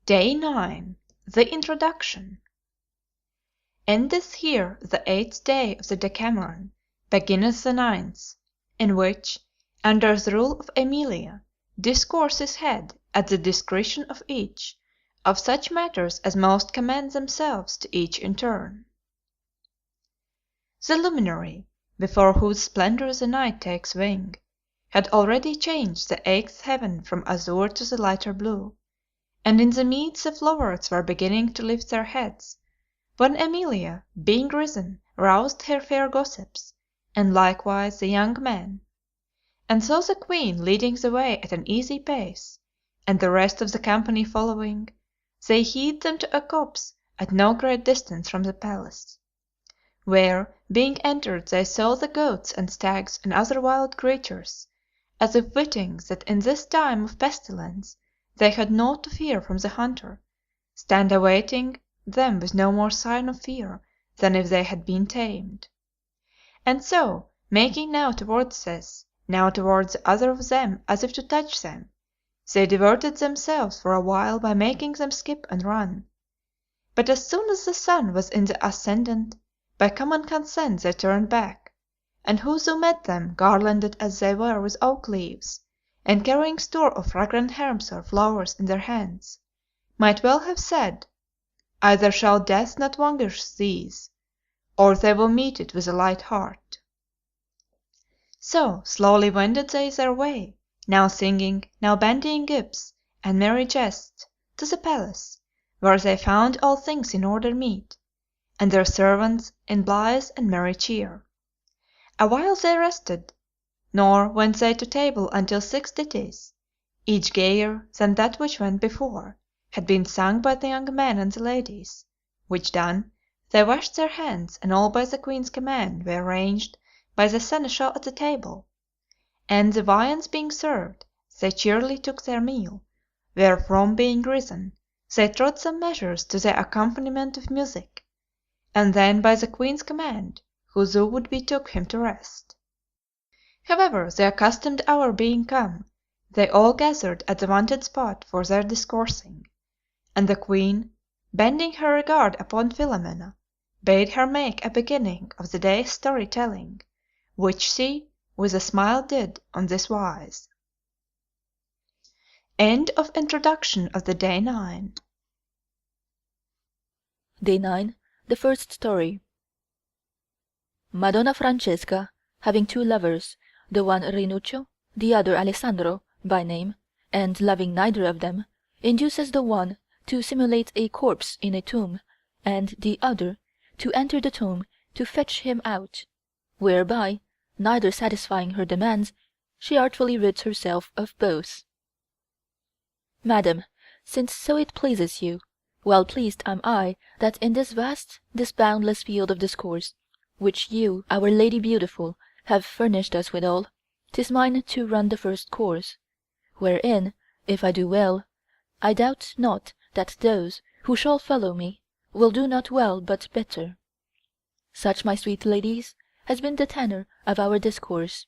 Day 9. The Introduction. Endeth here the 8th day of the Decameron, beginneth the 9th, in which, under the rule of Aemilia, discourse is had, at the discretion of each, of such matters as most commend themselves to each in turn. The luminary, before whose splendor the night takes wing, had already changed the 8th heaven from azure to the lighter blue, and in the meads the flowers were beginning to lift their heads, when Aemilia, being risen, roused her fair gossips, and likewise the young men. And so the Queen leading the way at an easy pace, and the rest of the company following, they hied them to a copse at no great distance from the palace; where, being entered, they saw the goats and stags and other wild creatures, as if witting that in this time of pestilence they had naught to fear from the hunter, stand awaiting them with no more sign of fear than if they had been tamed. And so, making now towards this, now towards the other of them as if to touch them, they diverted themselves for a while by making them skip and run. But as soon as the sun was in the ascendant, by common consent they turned back, and whoso met them, garlanded as they were with oak leaves, and carrying store of fragrant herbs or flowers in their hands, might well have said, either shall death not vanquish these, or they will meet it with a light heart. So slowly wended they their way, now singing, now bandying gibes and merry jests, to the palace, where they found all things in order meet, and their servants in blithe and merry cheer. Awhile they rested, nor went they to table until 6 ditties, each gayer than that which went before, had been sung by the young men and the ladies, which done, they washed their hands, and all by the Queen's command were ranged by the seneschal at the table, and the viands being served, they cheerily took their meal, wherefrom being risen, they trod some measures to the accompaniment of music, and then by the Queen's command, whoso would be took him to rest. However, the accustomed hour being come, they all gathered at the wonted spot for their discoursing, and the Queen, bending her regard upon Philomela, bade her make a beginning of the day's story-telling, which she with a smile did on this wise. End of Introduction of the Day 9. Day 9. The First Story. Madonna Francesca, having two lovers, the one Rinuccio, the other Alessandro by name, and loving neither of them, induces the one to simulate a corpse in a tomb, and the other to enter the tomb to fetch him out, whereby, neither satisfying her demands, she artfully rids herself of both. Madam, since so it pleases you, well pleased am I that in this vast, this boundless field of discourse, which you, our Lady Beautiful, have furnished us withal, 'tis mine to run the first course, wherein, if I do well, I doubt not that those who shall follow me will do not well but better. Such, my sweet ladies, has been the tenor of our discourse,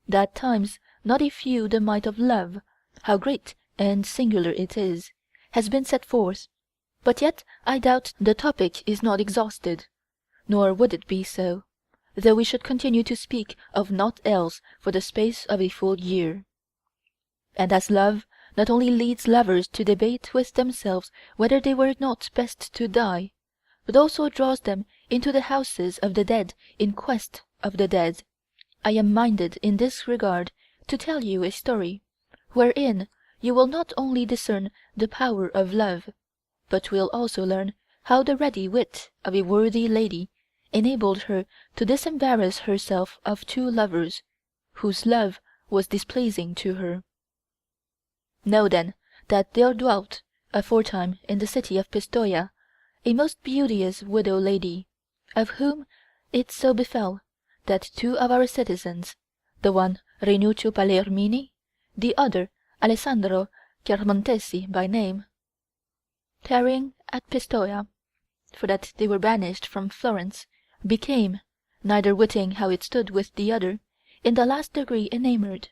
that times not a few the might of love, how great and singular it is, has been set forth, but yet I doubt the topic is not exhausted, nor would it be so, though we should continue to speak of naught else for the space of a full year. And as love not only leads lovers to debate with themselves whether they were not best to die, but also draws them into the houses of the dead in quest of the dead, I am minded in this regard to tell you a story, wherein you will not only discern the power of love, but will also learn how the ready wit of a worthy lady enabled her to disembarrass herself of two lovers, whose love was displeasing to her. Know then that there dwelt aforetime in the city of Pistoia a most beauteous widow lady, of whom it so befell that two of our citizens, the one Rinuccio Palermini, the other Alessandro Chiaramontesi by name, tarrying at Pistoia, for that they were banished from Florence, became, neither witting how it stood with the other, in the last degree enamoured,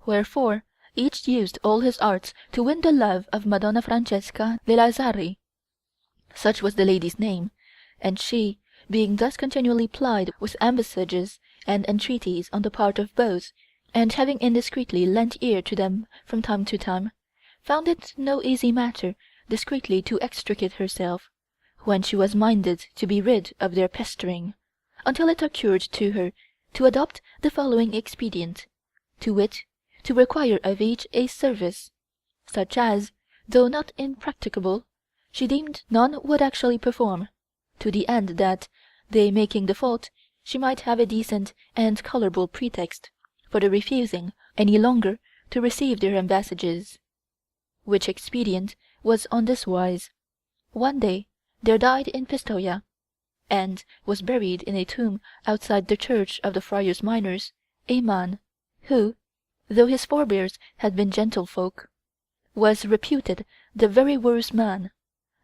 wherefore each used all his arts to win the love of Madonna Francesca de Lazzari. Such was the lady's name, and she, being thus continually plied with embassage and entreaties on the part of both, and having indiscreetly lent ear to them from time to time, found it no easy matter discreetly to extricate herself, when she was minded to be rid of their pestering, until it occurred to her to adopt the following expedient, to wit, to require of each a service, such as, though not impracticable, she deemed none would actually perform, to the end that, they making default, she might have a decent and colourable pretext for the refusing any longer to receive their embassages. Which expedient was on this wise. One day there died in Pistoia, and was buried in a tomb outside the church of the Friars Minors, a man, who, though his forebears had been gentlefolk, was reputed the very worst man,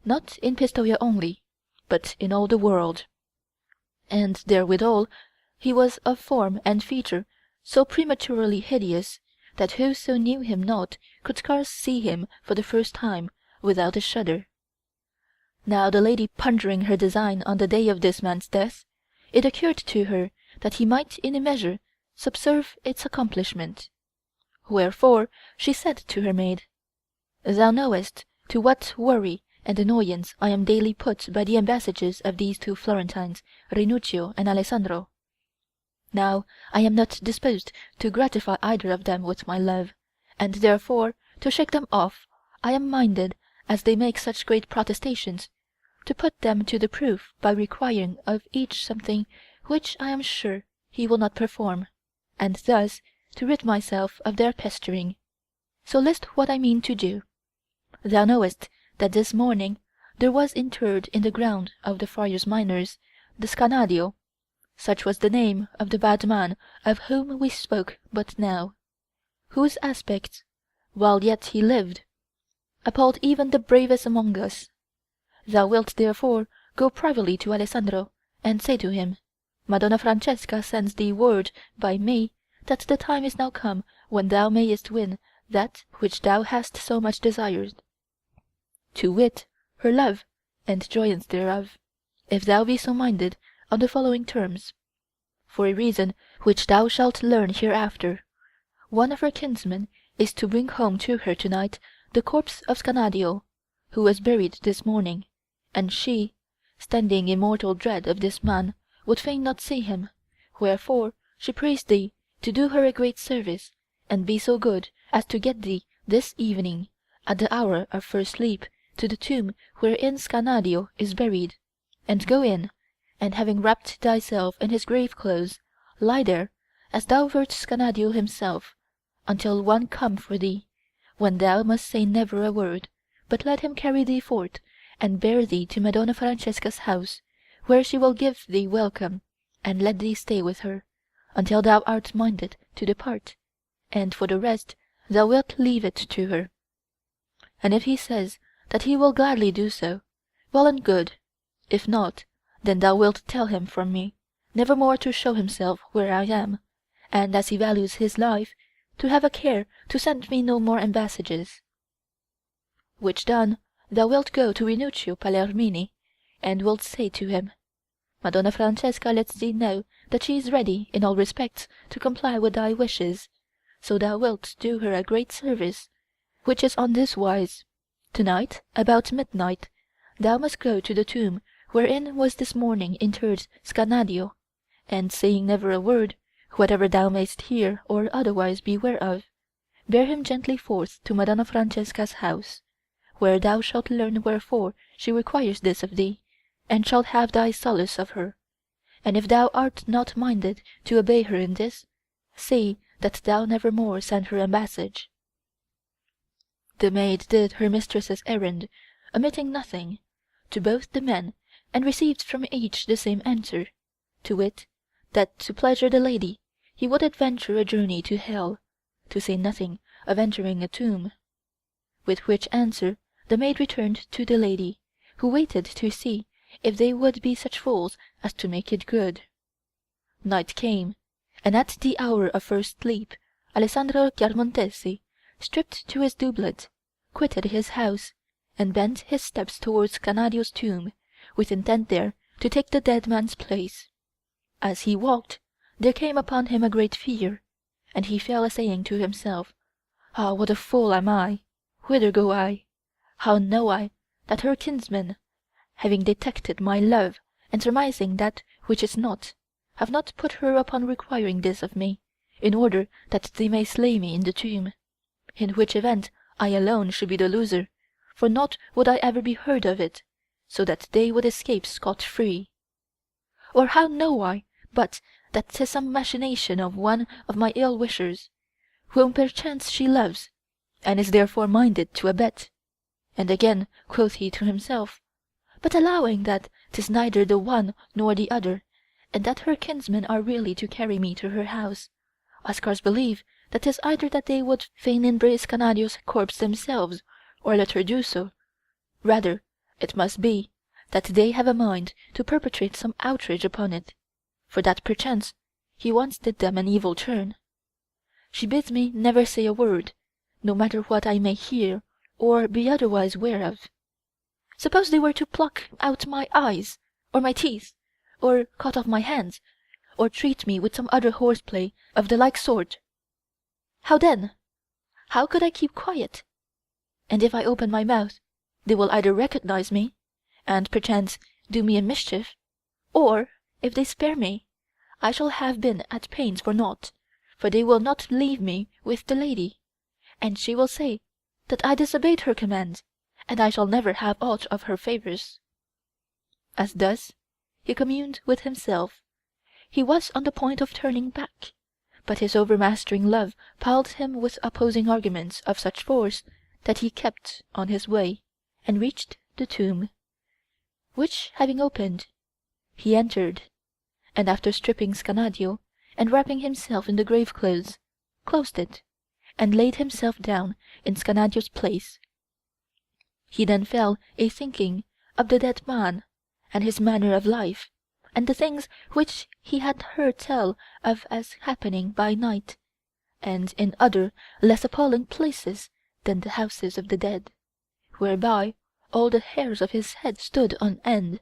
not in Pistoia only, but in all the world. And therewithal he was of form and feature so prematurely hideous, that whoso knew him not could scarce see him for the first time without a shudder. Now the lady pondering her design on the day of this man's death, it occurred to her that he might in a measure subserve its accomplishment. Wherefore she said to her maid, "Thou knowest to what worry and annoyance I am daily put by the embassages of these two Florentines, Rinuccio and Alessandro. Now I am not disposed to gratify either of them with my love, and therefore, to shake them off, I am minded, as they make such great protestations, to put them to the proof by requiring of each something which I am sure he will not perform, and thus to rid myself of their pestering. So list what I mean to do. Thou knowest that this morning there was interred in the ground of the Friars Minors the Scanadio, such was the name of the bad man of whom we spoke but now, whose aspect, while yet he lived, appalled even the bravest among us. Thou wilt therefore go privately to Alessandro, and say to him, Madonna Francesca sends thee word by me that the time is now come when thou mayest win that which thou hast so much desired, to wit, her love, and joyance thereof, if thou be so minded, on the following terms. For a reason which thou shalt learn hereafter, one of her kinsmen is to bring home to her tonight the corpse of Scanadio, who was buried this morning, and she, standing in mortal dread of this man, would fain not see him, wherefore she prays thee to do her a great service, and be so good as to get thee this evening, at the hour of first sleep, to the tomb wherein Scanadio is buried, and go in, and having wrapped thyself in his grave clothes, lie there, as thou wert Scanadio himself, until one come for thee, when thou must say never a word, but let him carry thee forth, and bear thee to Madonna Francesca's house, where she will give thee welcome, and let thee stay with her, until thou art minded to depart, and for the rest thou wilt leave it to her. And if he says that he will gladly do so, well and good; if not, then thou wilt tell him from me, never more to show himself where I am, and as he values his life, to have a care to send me no more embassages. Which done, thou wilt go to Rinuccio Palermini, and wilt say to him, Madonna Francesca lets thee know that she is ready in all respects to comply with thy wishes, so thou wilt do her a great service, which is on this wise. Tonight, about midnight, thou must go to the tomb wherein was this morning interred Scanadio, and saying never a word, whatever thou mayst hear or otherwise be ware of, bear him gently forth to Madonna Francesca's house, where thou shalt learn wherefore she requires this of thee, and shalt have thy solace of her. And if thou art not minded to obey her in this, say that thou never more send her embassage. The maid did her mistress's errand, omitting nothing, to both the men, and received from each the same answer, to wit, that to pleasure the lady he would adventure a journey to hell, to say nothing of entering a tomb. With which answer the maid returned to the lady, who waited to see if they would be such fools as to make it good. Night came, and at the hour of first sleep Alessandro Chiaramontesi stripped to his doublet, quitted his house, and bent his steps towards Scannadio's tomb, with intent there to take the dead man's place. As he walked, there came upon him a great fear, and he fell a saying to himself, "Ah, what a fool am I! Whither go I? How know I that her kinsmen, having detected my love, and surmising that which is not, have not put her upon requiring this of me, in order that they may slay me in the tomb, in which event I alone should be the loser, for not would I ever be heard of it, so that they would escape scot-free? Or how know I but that 'tis some machination of one of my ill-wishers, whom perchance she loves, and is therefore minded to abet? And again quoth he to himself, but allowing that 'tis neither the one nor the other, and that her kinsmen are really to carry me to her house, I scarce believe that 'tis either that they would fain embrace Scannadio's corpse themselves, or let her do so. Rather it must be that they have a mind to perpetrate some outrage upon it, for that perchance he once did them an evil turn. She bids me never say a word, no matter what I may hear or be otherwise ware of. Suppose they were to pluck out my eyes, or my teeth, or cut off my hands, or treat me with some other horseplay of the like sort. How then? How could I keep quiet? And if I open my mouth, they will either recognize me, and perchance do me a mischief, or, if they spare me, I shall have been at pains for naught, for they will not leave me with the lady, and she will say that I disobeyed her commands, and I shall never have aught of her favours." As thus he communed with himself, he was on the point of turning back, but his overmastering love piled him with opposing arguments of such force that he kept on his way, and reached the tomb, which having opened, he entered, and after stripping Scannadio, and wrapping himself in the grave-clothes, closed it, and laid himself down in Scannadio's place. He then fell a-thinking of the dead man, and his manner of life, and the things which he had heard tell of as happening by night, and in other less appalling places than the houses of the dead, whereby all the hairs of his head stood on end,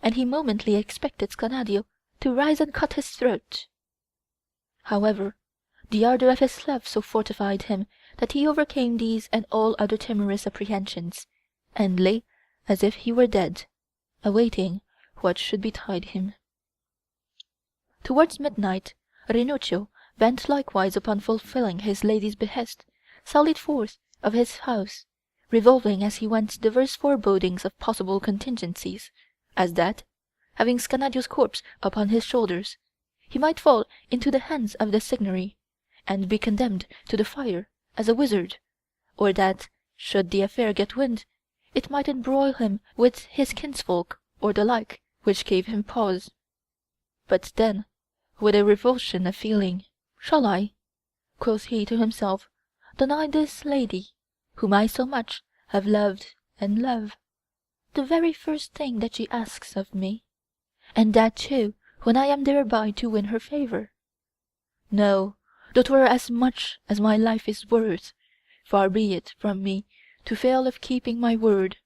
and he momently expected Scannadio to rise and cut his throat. However, the ardour of his love so fortified him that he overcame these and all other timorous apprehensions, and lay as if he were dead, awaiting what should betide him. Towards midnight, Rinuccio, bent likewise upon fulfilling his lady's behest, sallied forth of his house, revolving as he went diverse forebodings of possible contingencies, as that, having Scannadio's corpse upon his shoulders, he might fall into the hands of the Signory, and be condemned to the fire as a wizard, or that, should the affair get wind, it might embroil him with his kinsfolk, or the like, which gave him pause. But then, with a revulsion of feeling, "Shall I," quoth he to himself, "deny this lady, whom I so much have loved and love, the very first thing that she asks of me, and that too when I am thereby to win her favour? No, that were as much as my life is worth, far be it from me to fail of keeping my word."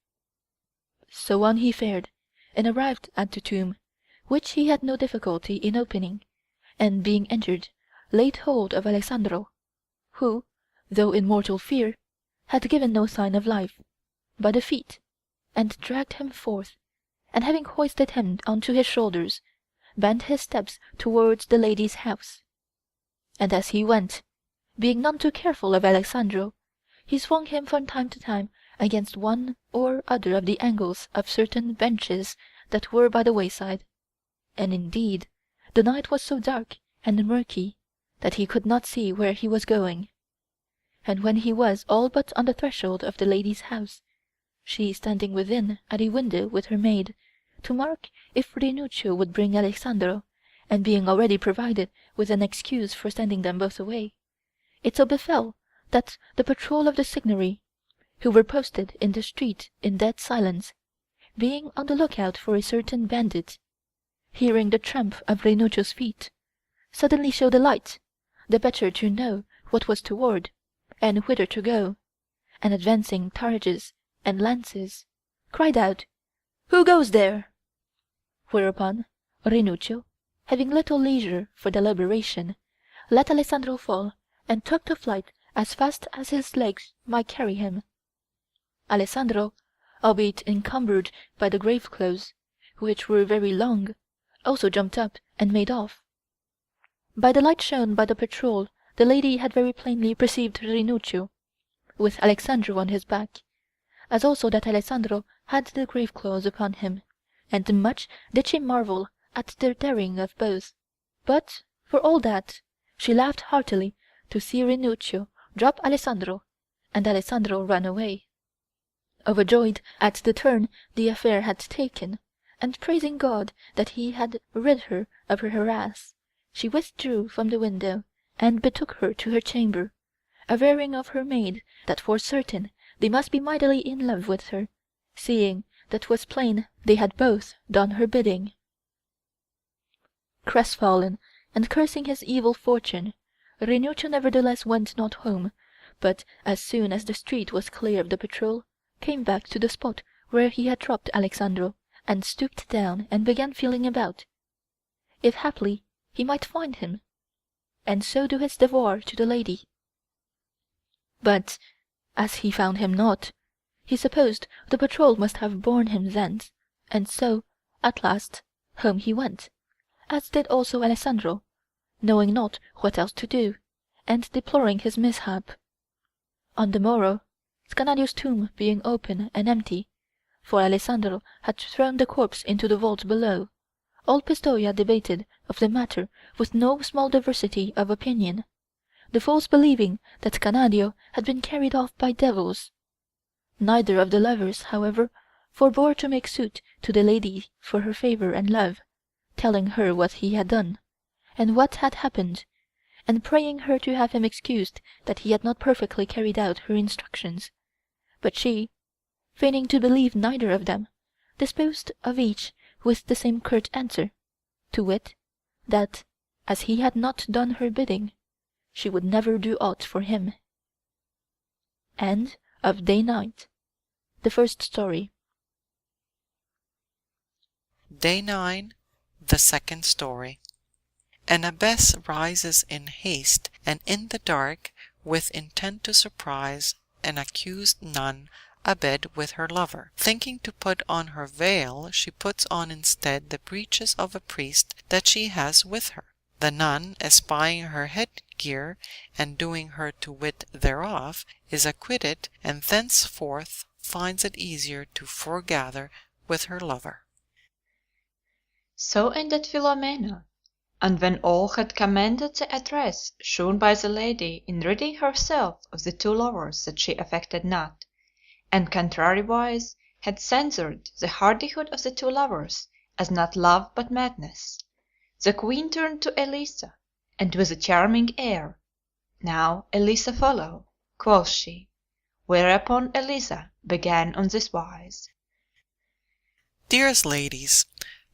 So on he fared, and arrived at the tomb, which he had no difficulty in opening, and being entered, laid hold of Alessandro, who, though in mortal fear, had given no sign of life, by the feet, and dragged him forth, and having hoisted him onto his shoulders, bent his steps towards the lady's house. And as he went, being none too careful of Alessandro, he swung him from time to time against one or other of the angles of certain benches that were by the wayside, and indeed the night was so dark and murky that he could not see where he was going. And when he was all but on the threshold of the lady's house, she standing within at a window with her maid, to mark if Rinuccio would bring Alessandro, and being already provided with an excuse for sending them both away, it so befell that the patrol of the Signory, who were posted in the street in dead silence, being on the lookout for a certain bandit, hearing the tramp of Rinuccio's feet, suddenly showed a light, the better to know what was toward, and whither to go, and advancing targes and lances, cried out, "Who goes there?" Whereupon Rinuccio, having little leisure for deliberation, let Alessandro fall and took to flight as fast as his legs might carry him. Alessandro, albeit encumbered by the grave clothes, which were very long, also jumped up and made off. By the light shown by the patrol the lady had very plainly perceived Rinuccio, with Alessandro on his back, as also that Alessandro had the grave clothes upon him, and much did she marvel at the daring of both, but, for all that, she laughed heartily to see Rinuccio drop Alessandro, and Alessandro run away. Overjoyed at the turn the affair had taken, and praising God that he had rid her of her harass, she withdrew from the window, and betook her to her chamber, averring of her maid that for certain they must be mightily in love with her, seeing that 'twas plain they had both done her bidding. Crestfallen, and cursing his evil fortune, Rinuccio nevertheless went not home, but as soon as the street was clear of the patrol, came back to the spot where he had dropped Alessandro, and stooped down and began feeling about, if haply he might find him, and so do his devoir to the lady. But as he found him not, he supposed the patrol must have borne him thence, and so, at last, home he went, as did also Alessandro, knowing not what else to do, and deploring his mishap. On the morrow, Scanario's tomb being open and empty, for Alessandro had thrown the corpse into the vault below, all Pistoia debated of the matter with no small diversity of opinion, the fools believing that Scannario had been carried off by devils. Neither of the lovers, however, forbore to make suit to the lady for her favour and love, telling her what he had done, and what had happened, and praying her to have him excused that he had not perfectly carried out her instructions. But she, feigning to believe neither of them, disposed of each with the same curt answer, to wit, that, as he had not done her bidding, she would never do aught for him. End of Day 9. The First Story. Day 9. The Second Story. An abbess rises in haste and in the dark, with intent to surprise an accused nun abed with her lover. Thinking to put on her veil, she puts on instead the breeches of a priest that she has with her. The nun, espying her headgear, and doing her to wit thereof, is acquitted, and thenceforth finds it easier to foregather with her lover. So ended Philomela, and when all had commended the address shown by the lady in ridding herself of the two lovers that she affected not, and contrariwise had censured the hardihood of the two lovers as not love but madness, the queen turned to Elisa, and with a charming air, "Now, Elisa, follow," quoth she, whereupon Elisa began on this wise: Dearest ladies,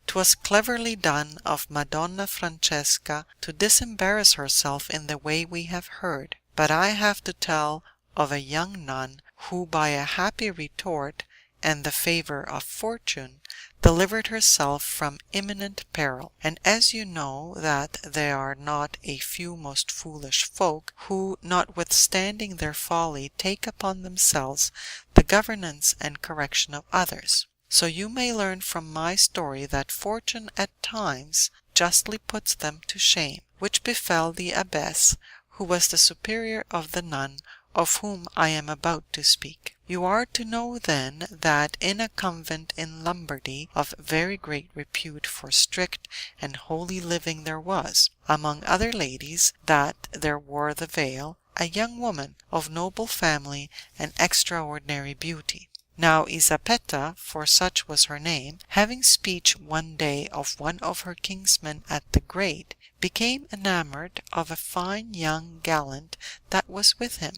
'twas cleverly done of Madonna Francesca to disembarrass herself in the way we have heard, but I have to tell of a young nun who by a happy retort and the favor of fortune delivered herself from imminent peril. And as you know that there are not a few most foolish folk who, notwithstanding their folly, take upon themselves the governance and correction of others, so you may learn from my story that fortune at times justly puts them to shame, which befell the abbess, who was the superior of the nun of whom I am about to speak. You are to know then that in a convent in Lombardy of very great repute for strict and holy living there was, among other ladies that there wore the veil, a young woman of noble family and extraordinary beauty. Now Isapetta, for such was her name, having speech one day of one of her kinsmen at the grate, became enamored of a fine young gallant that was with him,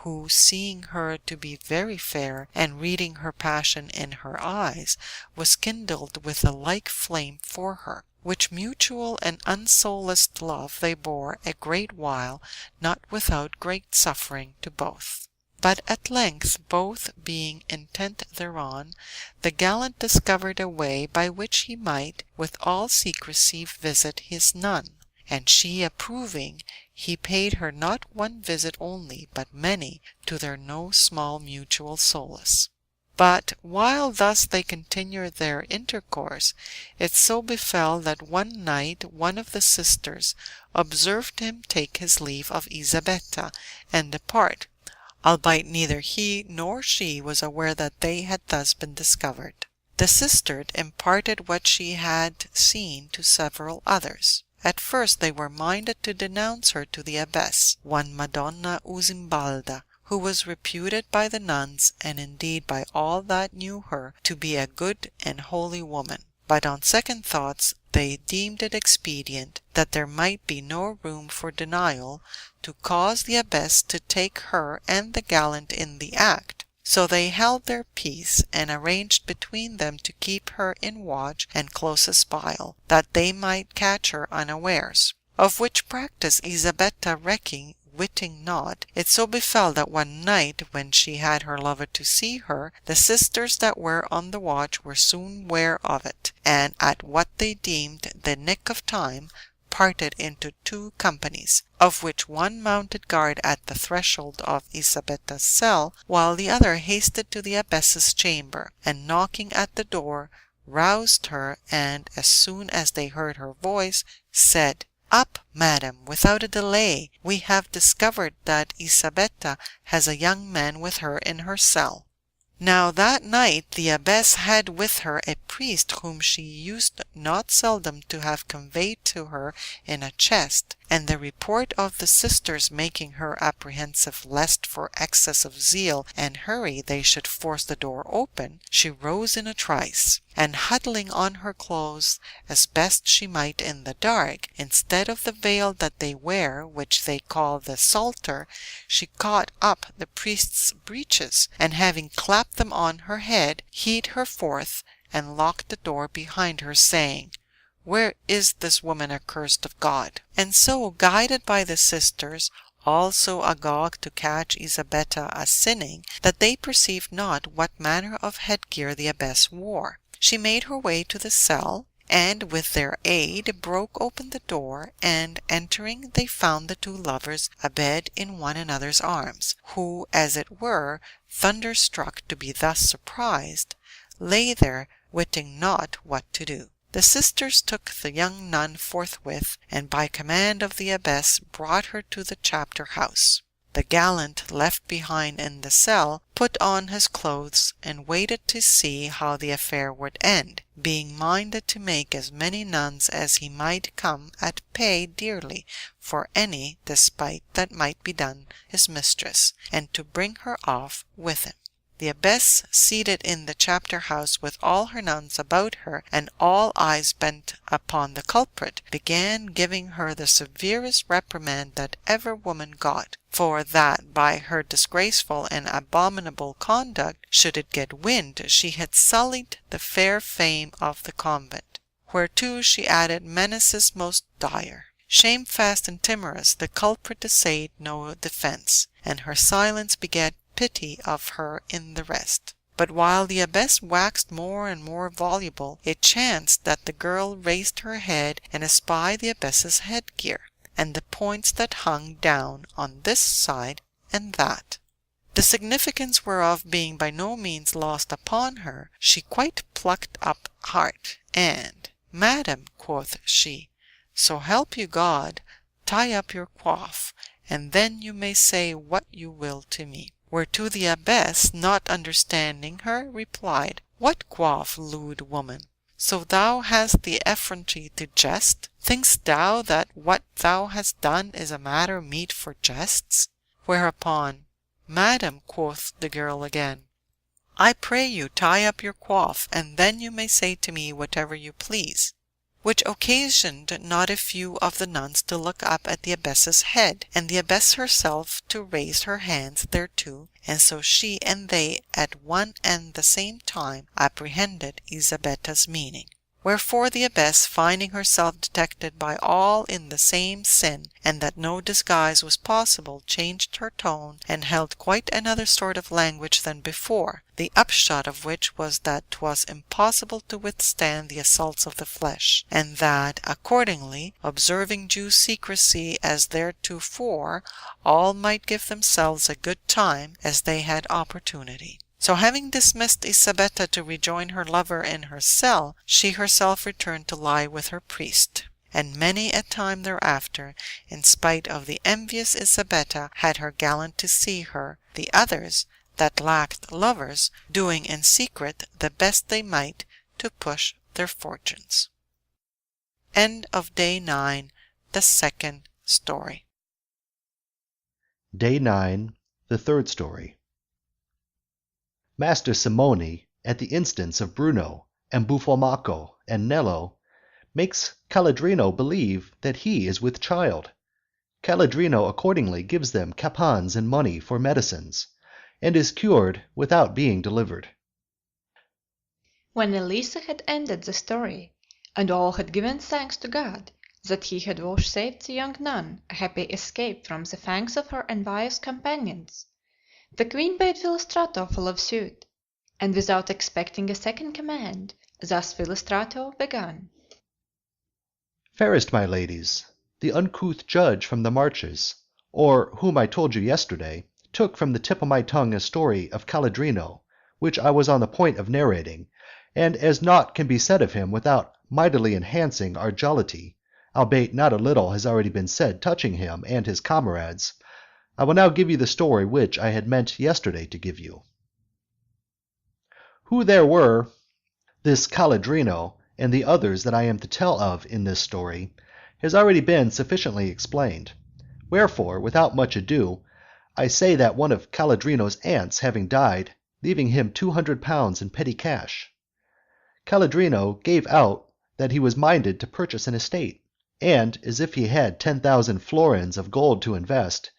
who, seeing her to be very fair, and reading her passion in her eyes, was kindled with a like flame for her. which mutual and unsolaced love they bore a great while, not without great suffering to both. But at length, both being intent thereon, the gallant discovered a way by which he might with all secrecy visit his nun, and she approving, he paid her not one visit only, but many, to their no small mutual solace. But while thus they continued their intercourse, it so befell that one night one of the sisters observed him take his leave of Elisabetta and depart, albeit neither he nor she was aware that they had thus been discovered. The sister imparted what she had seen to several others. At first they were minded to denounce her to the abbess, one Madonna Usimbalda, who was reputed by the nuns, and indeed by all that knew her, to be a good and holy woman. But on second thoughts they deemed it expedient, that there might be no room for denial, to cause the abbess to take her and the gallant in the act. So they held their peace, and arranged between them to keep her in watch and close espial, that they might catch her unawares. Of which practice Elisabetta witting not, it so befell that one night, when she had her lover to see her, the sisters that were on the watch were soon ware of it, and at what they deemed the nick of time, parted into two companies, of which one mounted guard at the threshold of Elisabetta's cell, while the other hasted to the abbess's chamber, and knocking at the door, roused her, and as soon as they heard her voice, said, "Up, madam, without a delay, we have discovered that Elisabetta has a young man with her in her cell." Now that night the abbess had with her a priest whom she used not seldom to have conveyed to her in a chest, and the report of the sisters making her apprehensive lest for excess of zeal and hurry they should force the door open, she rose in a trice, and huddling on her clothes as best she might in the dark, instead of the veil that they wear, which they call the psalter, she caught up the priest's breeches, and having clapped them on her head, hied her forth, and locked the door behind her, saying, "Where is this woman accursed of God?" And so, guided by the sisters, also agog to catch Elisabetta a sinning, that they perceived not what manner of headgear the abbess wore, she made her way to the cell, and with their aid broke open the door, and entering they found the two lovers abed in one another's arms, who, as it were, thunderstruck to be thus surprised, lay there witting not what to do. The sisters took the young nun forthwith, and by command of the abbess brought her to the chapter house. The gallant, left behind in the cell, put on his clothes, and waited to see how the affair would end, being minded to make as many nuns as he might come at pay dearly for any despite that might be done his mistress, and to bring her off with him. The abbess, seated in the chapter house with all her nuns about her, and all eyes bent upon the culprit, began giving her the severest reprimand that ever woman got, for that by her disgraceful and abominable conduct, should it get wind, she had sullied the fair fame of the convent. Whereto she added menaces most dire. Shamefast and timorous, the culprit essayed no defense, and her silence begat pity of her in the rest. But while the abbess waxed more and more voluble, it chanced that the girl raised her head and espied the abbess's headgear, and the points that hung down on this side and that. The significance whereof being by no means lost upon her, she quite plucked up heart, and, "Madam," quoth she, "so help you God, tie up your coif, and then you may say what you will to me." Whereto the abbess, not understanding her, replied, "What coif, lewd woman? So thou hast the effrontery to jest? Think'st thou that what thou hast done is a matter meet for jests?" Whereupon, "Madam," quoth the girl again, "I pray you tie up your coif, and then you may say to me whatever you please." Which occasioned not a few of the nuns to look up at the abbess's head, and the abbess herself to raise her hands thereto, and so she and they at one and the same time apprehended Elisabetta's meaning. Wherefore the abbess, finding herself detected by all in the same sin, and that no disguise was possible, changed her tone, and held quite another sort of language than before, the upshot of which was that 'twas impossible to withstand the assaults of the flesh, and that, accordingly, observing due secrecy as theretofore, all might give themselves a good time as they had opportunity. So having dismissed Isabetta to rejoin her lover in her cell, she herself returned to lie with her priest. And many a time thereafter, in spite of the envious Isabetta, had her gallant to see her, the others, that lacked lovers, doing in secret the best they might to push their fortunes. End of Day 9, the Second Story. Day 9, the Third Story. Master Simone, at the instance of Bruno and Buffalmacco and Nello, makes Caladrino believe that he is with child. Caladrino accordingly gives them capons and money for medicines, and is cured without being delivered. When Elisa had ended the story, and all had given thanks to God that he had vouchsafed the young nun a happy escape from the fangs of her envious companions, the queen bade Philostrato follow suit, and without expecting a second command, thus Philostrato began. Fairest my ladies, the uncouth judge from the marches, or whom I told you yesterday, took from the tip of my tongue a story of Caladrino, which I was on the point of narrating, and as naught can be said of him without mightily enhancing our jollity, albeit not a little has already been said touching him and his comrades, I will now give you the story which I had meant yesterday to give you. Who there were this Caladrino, and the others that I am to tell of in this story, has already been sufficiently explained. Wherefore, without much ado, I say that one of Caladrino's aunts having died, leaving him 200 pounds in petty cash, Caladrino gave out that he was minded to purchase an estate, and, as if he had 10,000 florins of gold to invest,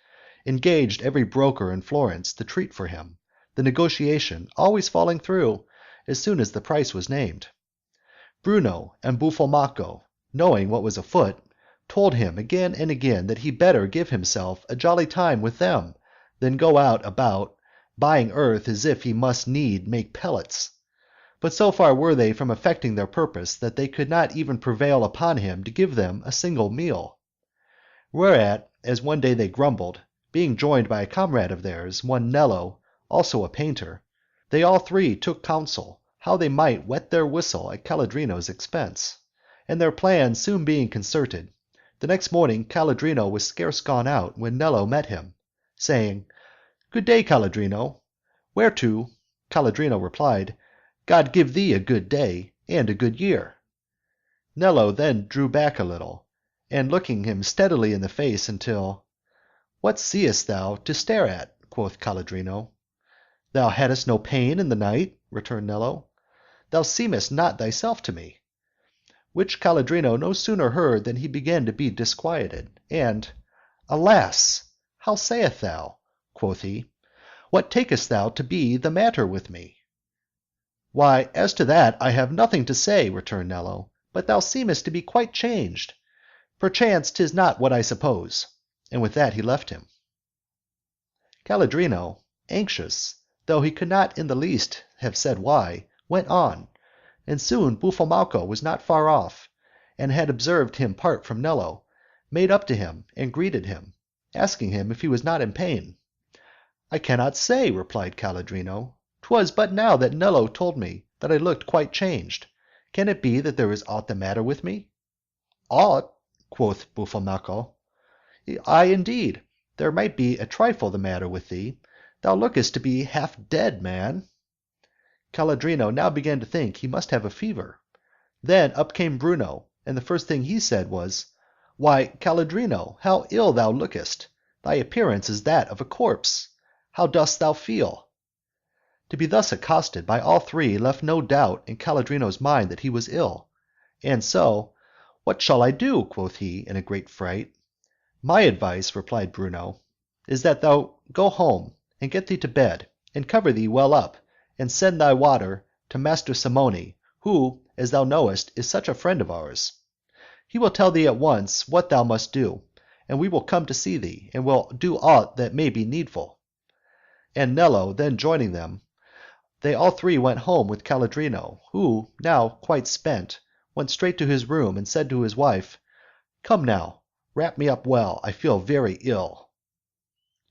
engaged every broker in Florence to treat for him, the negotiation always falling through as soon as the price was named. Bruno and Buffalmacco, knowing what was afoot, told him again and again that he better give himself a jolly time with them than go about buying earth as if he must need make pellets. But so far were they from effecting their purpose that they could not even prevail upon him to give them a single meal. Whereat, as one day they grumbled, being joined by a comrade of theirs, one Nello, also a painter, they all three took counsel how they might wet their whistle at Caladrino's expense, and their plans soon being concerted, the next morning Caladrino was scarce gone out when Nello met him, saying, "Good day, Caladrino." Whereto Caladrino replied, "God give thee a good day and a good year." Nello then drew back a little, and looking him steadily in the face until, "What seest thou to stare at?" quoth Caladrino. "Thou hadst no pain in the night?" returned Nello. "Thou seemest not thyself to me." Which Caladrino no sooner heard than he began to be disquieted, and, "Alas! how sayest thou?" quoth he. "What takest thou to be the matter with me?" "Why, as to that I have nothing to say," returned Nello, "but thou seemest to be quite changed. Perchance 'tis not what I suppose." And with that he left him. Caladrino, anxious, though he could not in the least have said why, went on, and soon Buffalmacco was not far off, and had observed him part from Nello, made up to him and greeted him, asking him if he was not in pain. "I cannot say," replied Caladrino. "'Twas but now that Nello told me that I looked quite changed. Can it be that there is aught the matter with me?" "Aught?" quoth Buffalmacco. "Ay, indeed, there might be a trifle the matter with thee. Thou lookest to be half dead, man." Caladrino now began to think he must have a fever. Then up came Bruno, and the first thing he said was, "Why, Caladrino, how ill thou lookest! Thy appearance is that of a corpse. How dost thou feel?" To be thus accosted by all three left no doubt in Caladrino's mind that he was ill, and so, "What shall I do?" quoth he, in a great fright. "My advice," replied Bruno, "is that thou go home, and get thee to bed, and cover thee well up, and send thy water to Master Simone, who, as thou knowest, is such a friend of ours. He will tell thee at once what thou must do, and we will come to see thee, and will do aught that may be needful. And Nello then joining them, they all three went home with Caladrino, who, now quite spent, went straight to his room, and said to his wife, "Come now, wrap me up well, I feel very ill."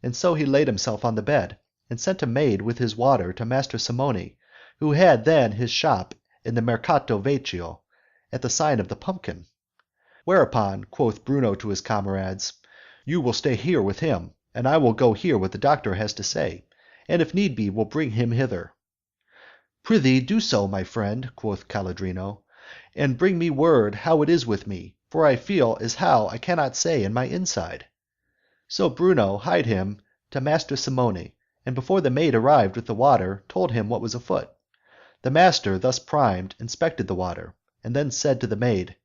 And so he laid himself on the bed, and sent a maid with his water to Master Simone, who had then his shop in the Mercato Vecchio, at the sign of the Pumpkin. Whereupon quoth Bruno to his comrades, "You will stay here with him, and I will go hear what the doctor has to say, and if need be will bring him hither." "Prithee do so, my friend," quoth Caladrino, "and bring me word how it is with me, for I feel as how I cannot say in my inside." So Bruno hied him to Master Simone, and before the maid arrived with the water, told him what was afoot. The master, thus primed, inspected the water, and then said to the maid,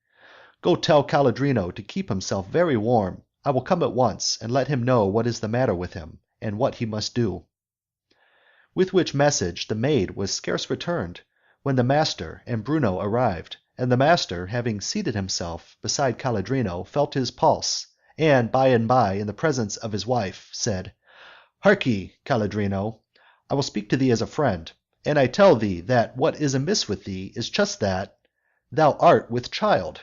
"Go tell Caladrino to keep himself very warm. I will come at once, and let him know what is the matter with him, and what he must do." With which message the maid was scarce returned, when the master and Bruno arrived, and the master, having seated himself beside Caladrino, felt his pulse, and by, in the presence of his wife, said, "Harkee, Caladrino, I will speak to thee as a friend, and I tell thee that what is amiss with thee is just that thou art with child."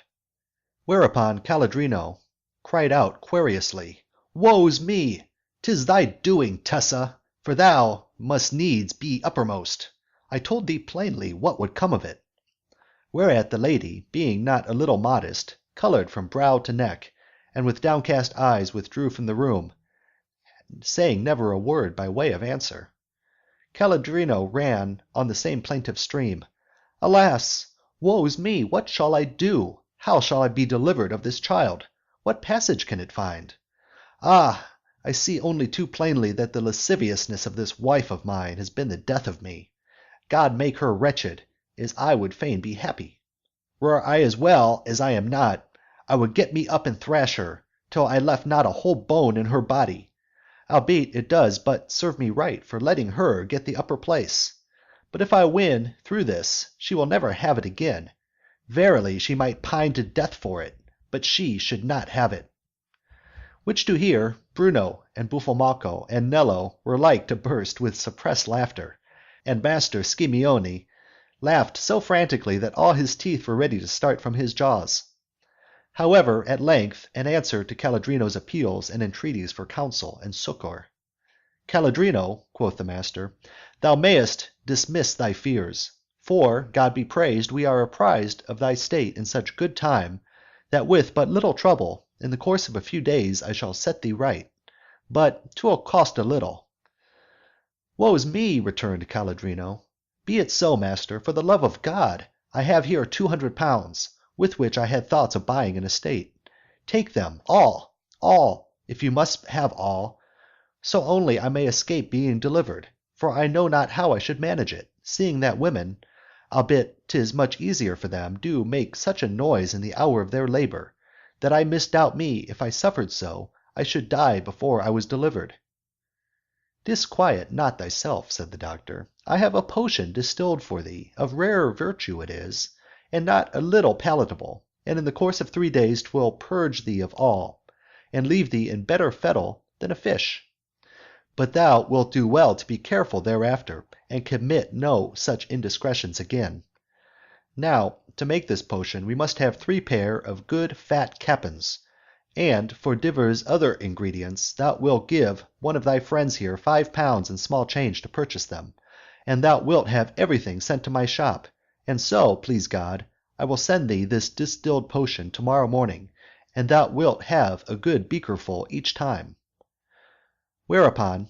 Whereupon Caladrino cried out querulously, "Woe's me! 'Tis thy doing, Tessa, for thou must needs be uppermost. I told thee plainly what would come of it." Whereat the lady, being not a little modest, colored from brow to neck, and with downcast eyes withdrew from the room, saying never a word by way of answer. Caladrino ran on the same plaintive stream. "Alas! woe's me! What shall I do? How shall I be delivered of this child? What passage can it find? Ah! I see only too plainly that the lasciviousness of this wife of mine has been the death of me. God make her wretched, as I would fain be happy. Were I as well as I am not, I would get me up and thrash her, till I left not a whole bone in her body. Albeit it does but serve me right for letting her get the upper place. But if I win through this, she will never have it again. Verily she might pine to death for it, but she should not have it." Which to hear, Bruno and Buffalmacco and Nello were like to burst with suppressed laughter, and Master Schimione laughed so frantically that all his teeth were ready to start from his jaws. However, at length, an answer to Caladrino's appeals and entreaties for counsel and succor. "Caladrino," quoth the master, "thou mayest dismiss thy fears, for, God be praised, we are apprised of thy state in such good time, that with but little trouble, in the course of a few days I shall set thee right, but 'twill cost a little." "Woe's me!" returned Caladrino. "Be it so, master, for the love of God. I have here 200 pounds, with which I had thoughts of buying an estate. Take them, all, if you must have all, so only I may escape being delivered, for I know not how I should manage it, seeing that women, albeit 'tis much easier for them, do make such a noise in the hour of their labor, that I misdoubt me if I suffered so I should die before I was delivered." "Disquiet not thyself," said the doctor. "I have a potion distilled for thee, of rare virtue it is, and not a little palatable, and in the course of 3 days 'twill purge thee of all, and leave thee in better fettle than a fish. But thou wilt do well to be careful thereafter, and commit no such indiscretions again. Now, to make this potion we must have 3 pair of good fat capons, and for divers other ingredients thou wilt give one of thy friends here 5 pounds in small change to purchase them, and thou wilt have everything sent to my shop, and so, please God, I will send thee this distilled potion tomorrow morning, and thou wilt have a good beakerful each time." Whereupon,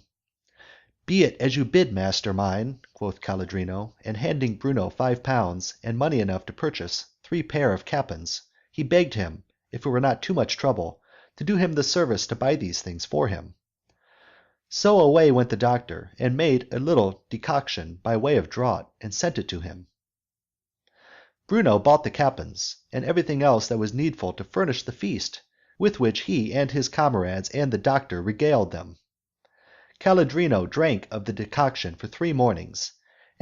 "Be it as you bid, master mine," quoth Caladrino, and handing Bruno 5 pounds, and money enough to purchase 3 pair of capons, he begged him, if it were not too much trouble, to do him the service to buy these things for him. So away went the doctor, and made a little decoction by way of draught, and sent it to him. Bruno bought the capons, and everything else that was needful to furnish the feast, with which he and his comrades and the doctor regaled them. Caladrino drank of the decoction for 3 mornings,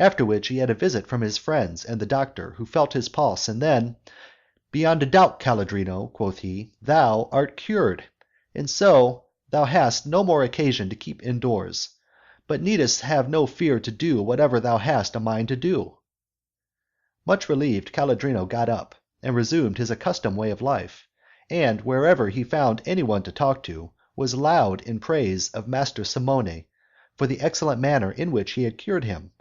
after which he had a visit from his friends and the doctor, who felt his pulse, and then, "Beyond a doubt, Calandrino," quoth he, "thou art cured, and so thou hast no more occasion to keep indoors, but needest have no fear to do whatever thou hast a mind to do." Much relieved, Calandrino got up, and resumed his accustomed way of life, and wherever he found any one to talk to, was loud in praise of Master Simone for the excellent manner in which he had cured him,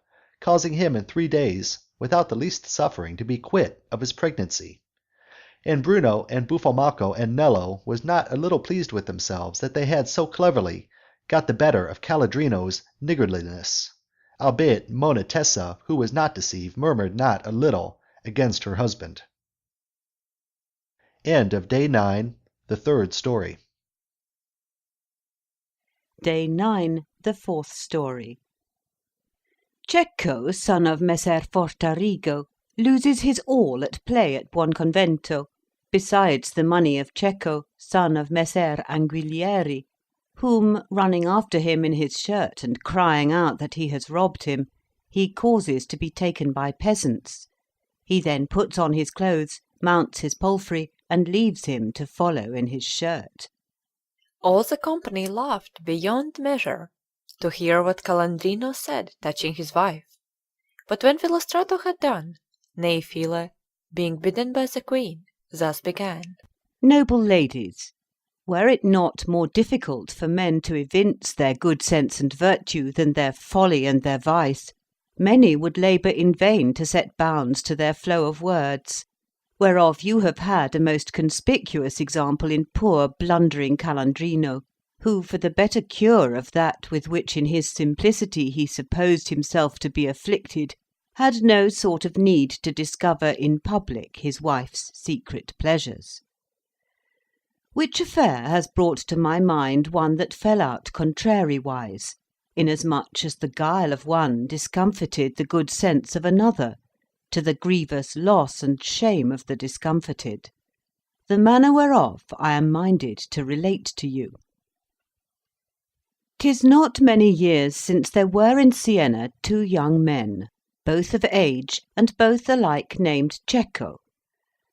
causing him in 3 days, without the least suffering, to be quit of his pregnancy. And Bruno and Buffalmacco and Nello was not a little pleased with themselves that they had so cleverly got the better of Calandrino's niggardliness, albeit Monna Tessa, who was not deceived, murmured not a little against her husband. End of Day 9, the Third Story. Day 9, the Fourth Story. Cecco, son of Messer Fortarigo, loses his all at play at Buonconvento, besides the money of Cecco, son of Messer Anguilieri, whom, running after him in his shirt and crying out that he has robbed him, he causes to be taken by peasants. He then puts on his clothes, mounts his palfrey, and leaves him to follow in his shirt. All the company laughed beyond measure to hear what Calandrino said touching his wife. But when Philostrato had done, Neifile, being bidden by the queen, thus began. Noble ladies, were it not more difficult for men to evince their good sense and virtue than their folly and their vice, many would labour in vain to set bounds to their flow of words, whereof you have had a most conspicuous example in poor blundering Calandrino, who, for the better cure of that with which in his simplicity he supposed himself to be afflicted, had no sort of need to discover in public his wife's secret pleasures. Which affair has brought to my mind one that fell out contrariwise, inasmuch as the guile of one discomfited the good sense of another, to the grievous loss and shame of the discomfited, the manner whereof I am minded to relate to you. 'Tis not many years since there were in Siena 2 young men, both of age, and both alike named Cecco,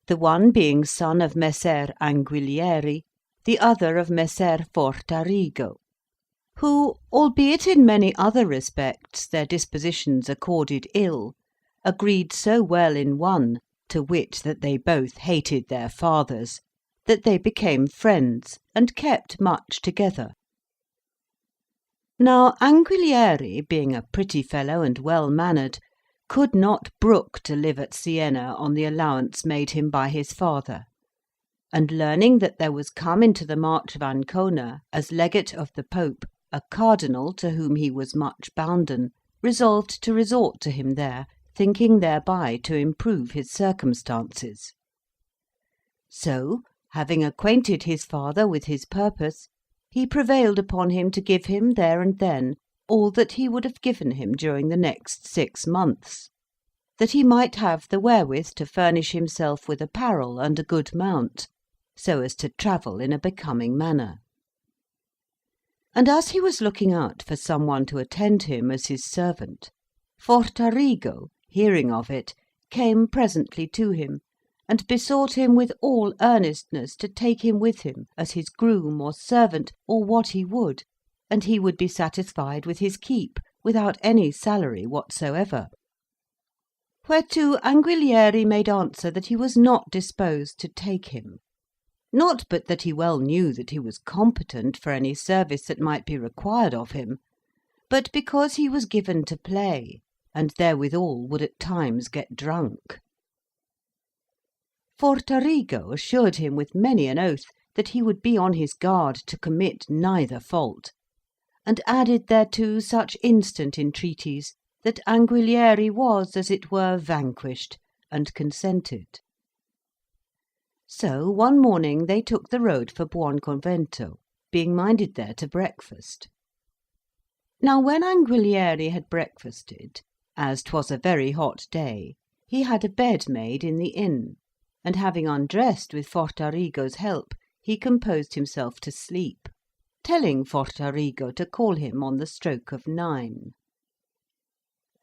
the one being son of Messer Anguilieri, the other of Messer Fortarigo, who, albeit in many other respects their dispositions accorded ill, agreed so well in one, to wit that they both hated their fathers, that they became friends, and kept much together. Now Anguilieri, being a pretty fellow and well-mannered, could not brook to live at Siena on the allowance made him by his father, and learning that there was come into the March of Ancona, as legate of the Pope, a cardinal to whom he was much bounden, resolved to resort to him there, thinking thereby to improve his circumstances. So, having acquainted his father with his purpose, he prevailed upon him to give him there and then all that he would have given him during the next 6 months, that he might have the wherewith to furnish himself with apparel and a good mount, so as to travel in a becoming manner. And as he was looking out for some one to attend him as his servant, Fortarigo, hearing of it, came presently to him, and besought him with all earnestness to take him with him as his groom or servant, or what he would, and he would be satisfied with his keep, without any salary whatsoever. Whereto Anguilieri made answer that he was not disposed to take him, not but that he well knew that he was competent for any service that might be required of him, but because he was given to play, and therewithal would at times get drunk. Fortarigo assured him with many an oath that he would be on his guard to commit neither fault, and added thereto such instant entreaties that Anguilieri was, as it were, vanquished, and consented. So one morning they took the road for Buonconvento, being minded there to breakfast. Now when Anguilieri had breakfasted, as 'twas a very hot day, he had a bed made in the inn, and having undressed with Fortarigo's help, he composed himself to sleep, telling Fortarigo to call him on the stroke of 9.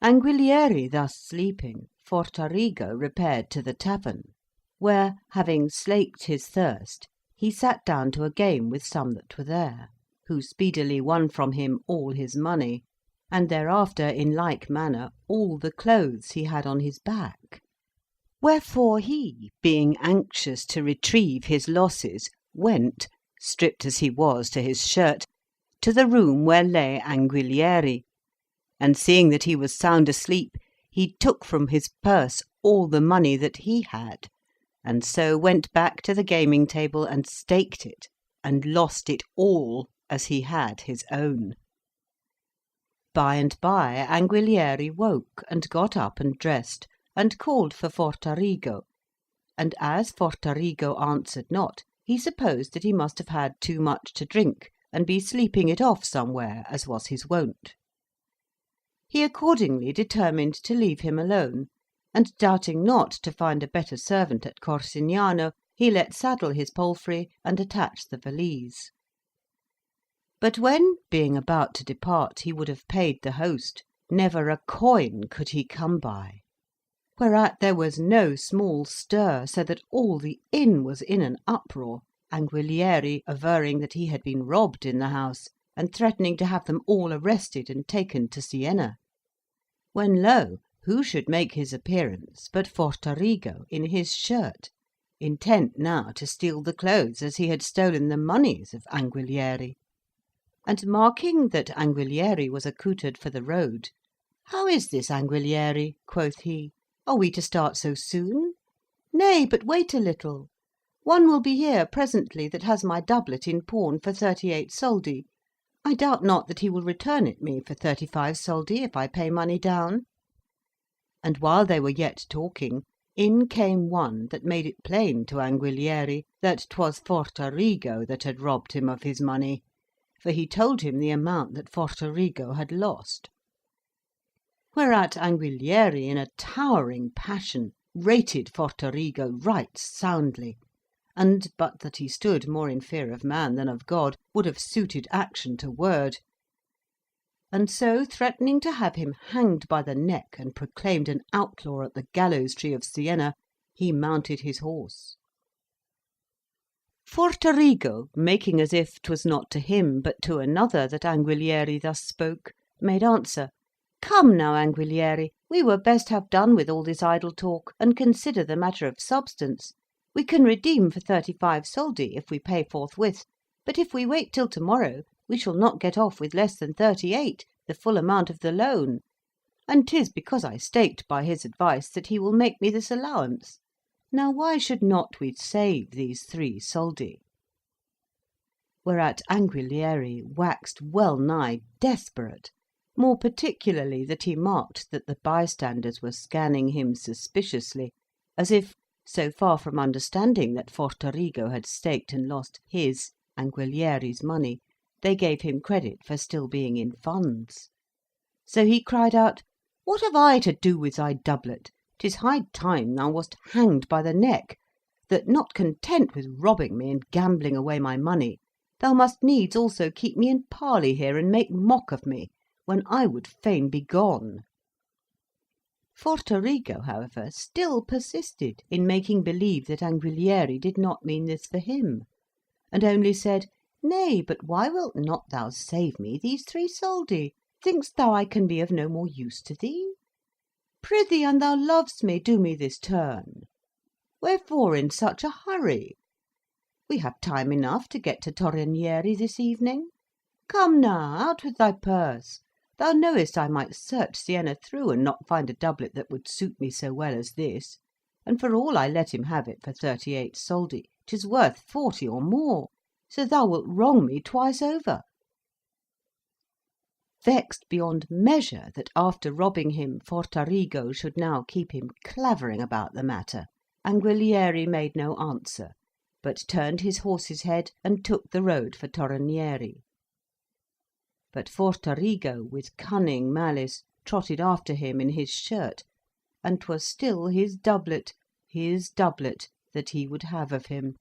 Anguillieri thus sleeping, Fortarigo repaired to the tavern, where, having slaked his thirst, he sat down to a game with some that were there, who speedily won from him all his money, and thereafter in like manner all the clothes he had on his back. Wherefore he, being anxious to retrieve his losses, went, stripped as he was to his shirt, to the room where lay Anguillieri, and seeing that he was sound asleep, he took from his purse all the money that he had, and so went back to the gaming table and staked it, and lost it all as he had his own. By and by Anguillieri woke, and got up and dressed, and called for Fortarigo, and as Fortarigo answered not, he supposed that he must have had too much to drink, and be sleeping it off somewhere, as was his wont. He accordingly determined to leave him alone, and doubting not to find a better servant at Corsignano, he let saddle his palfrey and attach the valise. But when, being about to depart, he would have paid the host, never a coin could he come by. Whereat there was no small stir, so that all the inn was in an uproar, Anguillieri averring that he had been robbed in the house, and threatening to have them all arrested and taken to Siena. When lo, who should make his appearance but Fortarigo in his shirt, intent now to steal the clothes as he had stolen the moneys of Anguillieri. And marking that Anguillieri was accoutred for the road, "How is this, Anguillieri?" quoth he. "Are we to start so soon?" "Nay, but wait a little. One will be here presently that has my doublet in pawn for 38 soldi. I doubt not that he will return it me for 35 soldi if I pay money down." And while they were yet talking, in came one that made it plain to Anguillieri that 'twas Fortarigo that had robbed him of his money, for he told him the amount that Fortarigo had lost. Whereat Anguillieri, in a towering passion, rated Fortarigo right soundly, and, but that he stood more in fear of man than of God, would have suited action to word. And so, threatening to have him hanged by the neck and proclaimed an outlaw at the gallows tree of Siena, he mounted his horse. Fortarigo, making as if 'twas not to him but to another that Anguillieri thus spoke, made answer, "Come now, Anguillieri, we were best have done with all this idle talk, and consider the matter of substance. We can redeem for 35 soldi if we pay forthwith, but if we wait till to-morrow, we shall not get off with less than 38, the full amount of the loan, and 'tis because I staked by his advice that he will make me this allowance. Now why should not we save these 3 soldi?" Whereat Anguillieri waxed well nigh desperate, more particularly that he marked that the bystanders were scanning him suspiciously, as if, so far from understanding that Fortarigo had staked and lost his, Anguillieri's, money, they gave him credit for still being in funds. So he cried out, "What have I to do with thy doublet? 'Tis high time thou wast hanged by the neck, that, not content with robbing me and gambling away my money, thou must needs also keep me in parley here and make mock of me, when I would fain be gone." Fortarigo, however, still persisted in making believe that Anguillieri did not mean this for him, and only said, "Nay, but why wilt not thou save me these 3 soldi? Think'st thou I can be of no more use to thee? Prithee, an thou lovest me, do me this turn. Wherefore in such a hurry? We have time enough to get to Torrenieri this evening. Come now, out with thy purse. Thou knowest I might search Siena through and not find a doublet that would suit me so well as this, and for all I let him have it for 38 soldi, 'tis worth 40 or more, so thou wilt wrong me twice over." Vexed beyond measure that after robbing him Fortarigo should now keep him clavering about the matter, Anguillieri made no answer, but turned his horse's head and took the road for Torrenieri. But Fortarigo, with cunning malice, trotted after him in his shirt, and 'twas still his doublet, that he would have of him.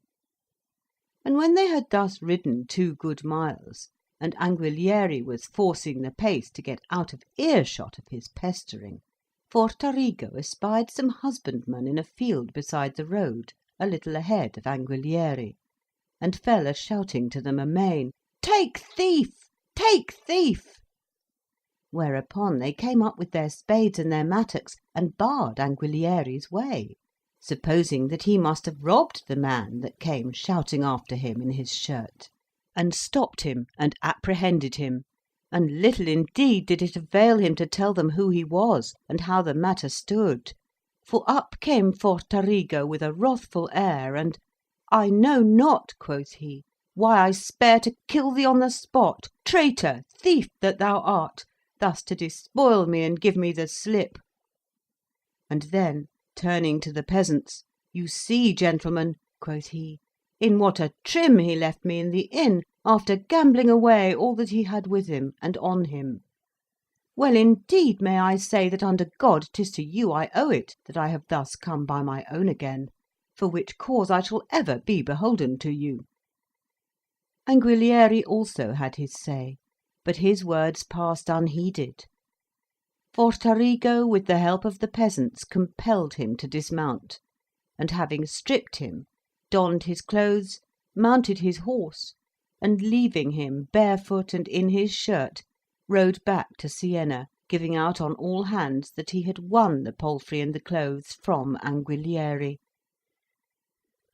And when they had thus ridden 2 good miles, and Anguillieri was forcing the pace to get out of earshot of his pestering, Fortarigo espied some husbandmen in a field beside the road, a little ahead of Anguillieri, and fell a shouting to them amain, "Take thief! Take thief!" Whereupon they came up with their spades and their mattocks, and barred Anguillieri's way, supposing that he must have robbed the man that came shouting after him in his shirt, and stopped him and apprehended him, and little indeed did it avail him to tell them who he was, and how the matter stood, for up came Fortarigo with a wrathful air, and "I know not," quoth he, "why I spare to kill thee on the spot, traitor, thief that thou art, thus to despoil me and give me the slip." And then, turning to the peasants, "You see, gentlemen," quoth he, "in what a trim he left me in the inn, after gambling away all that he had with him and on him. Well, indeed, may I say that under God 'tis to you I owe it that I have thus come by my own again, for which cause I shall ever be beholden to you." Anguillieri also had his say, but his words passed unheeded. Fortarigo, with the help of the peasants, compelled him to dismount, and having stripped him, donned his clothes, mounted his horse, and leaving him barefoot and in his shirt, rode back to Siena, giving out on all hands that he had won the palfrey and the clothes from Anguillieri.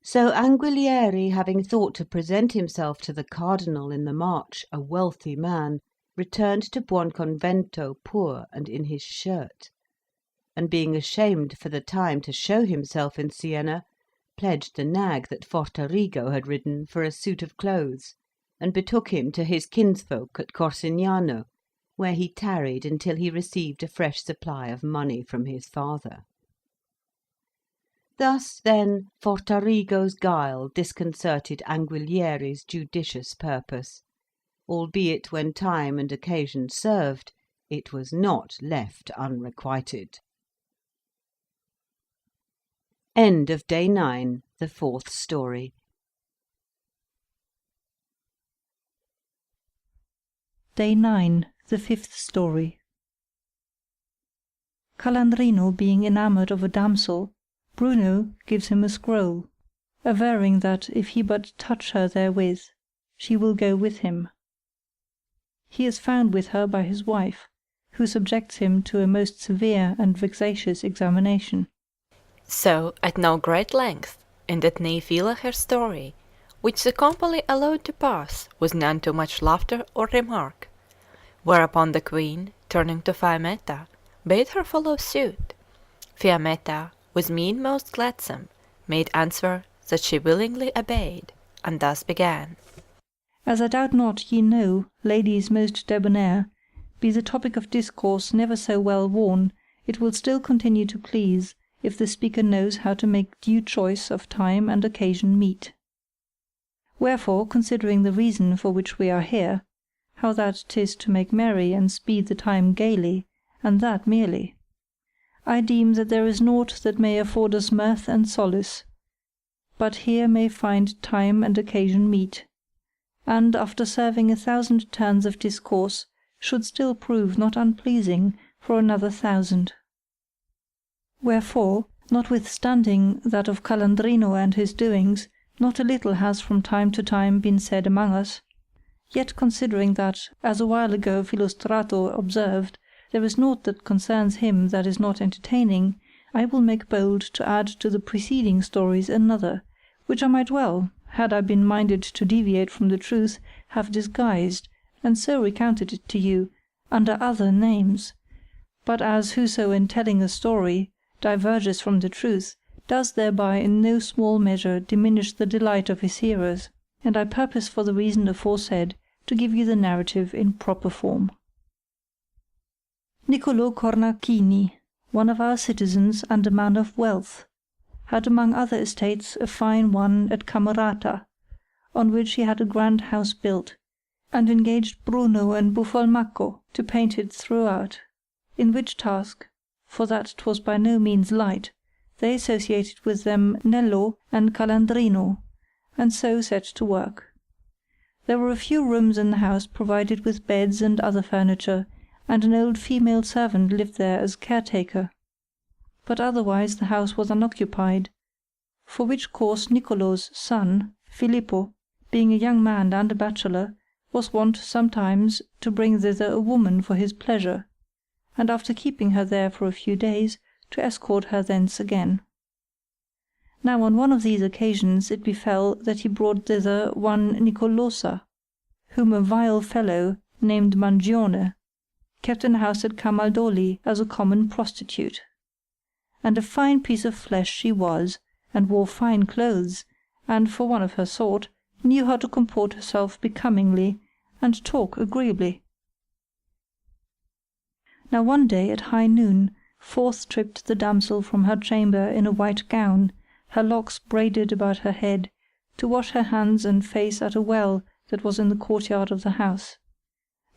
So Anguillieri, having thought to present himself to the cardinal in the march, a wealthy man, returned to Buonconvento poor and in his shirt, and being ashamed for the time to show himself in Siena, pledged the nag that Fortarigo had ridden for a suit of clothes, and betook him to his kinsfolk at Corsignano, where he tarried until he received a fresh supply of money from his father. Thus, then, Fortarigo's guile disconcerted Anguillieri's judicious purpose, albeit when time and occasion served, it was not left unrequited. End of Day 9, the Fourth Story. Day 9, the Fifth Story. Calandrino being enamoured of a damsel, Bruno gives him a scroll, averring that if he but touch her therewith, she will go with him. He is found with her by his wife, who subjects him to a most severe and vexatious examination. So, at no great length, ended Neifile her story, which the company allowed to pass with none too much laughter or remark. Whereupon the queen, turning to Fiammetta, bade her follow suit. Fiammetta, with mien most gladsome, made answer that she willingly obeyed, and thus began. As I doubt not ye know, ladies most debonair, be the topic of discourse never so well worn, it will still continue to please, if the speaker knows how to make due choice of time and occasion meet. Wherefore, considering the reason for which we are here, how that 'tis to make merry and speed the time gaily, and that merely, I deem that there is naught that may afford us mirth and solace, but here may find time and occasion meet, and, after serving 1,000 turns of discourse, should still prove not unpleasing for another 1,000. Wherefore, notwithstanding that of Calandrino and his doings, not a little has from time to time been said among us, yet considering that, as a while ago Philostrato observed, there is naught that concerns him that is not entertaining, I will make bold to add to the preceding stories another, which I might well, had I been minded to deviate from the truth, have disguised, and so recounted it to you, under other names. But as whoso in telling a story diverges from the truth, does thereby in no small measure diminish the delight of his hearers, and I purpose for the reason aforesaid to give you the narrative in proper form. Niccolo Cornacchini, one of our citizens and a man of wealth, had among other estates a fine one at Camerata, on which he had a grand house built, and engaged Bruno and Buffalmacco to paint it throughout, in which task, for that 'twas by no means light, they associated with them Nello and Calandrino, and so set to work. There were a few rooms in the house provided with beds and other furniture, and an old female servant lived there as caretaker. But otherwise the house was unoccupied, for which cause Niccolo's son, Filippo, being a young man and a bachelor, was wont sometimes to bring thither a woman for his pleasure, and after keeping her there for a few days, to escort her thence again. Now on one of these occasions it befell that he brought thither one Nicolosa, whom a vile fellow, named Mangione, kept in a house at Camaldoli as a common prostitute. And a fine piece of flesh she was, and wore fine clothes, and, for one of her sort, knew how to comport herself becomingly, and talk agreeably. Now one day at high noon, forth tripped the damsel from her chamber in a white gown, her locks braided about her head, to wash her hands and face at a well that was in the courtyard of the house.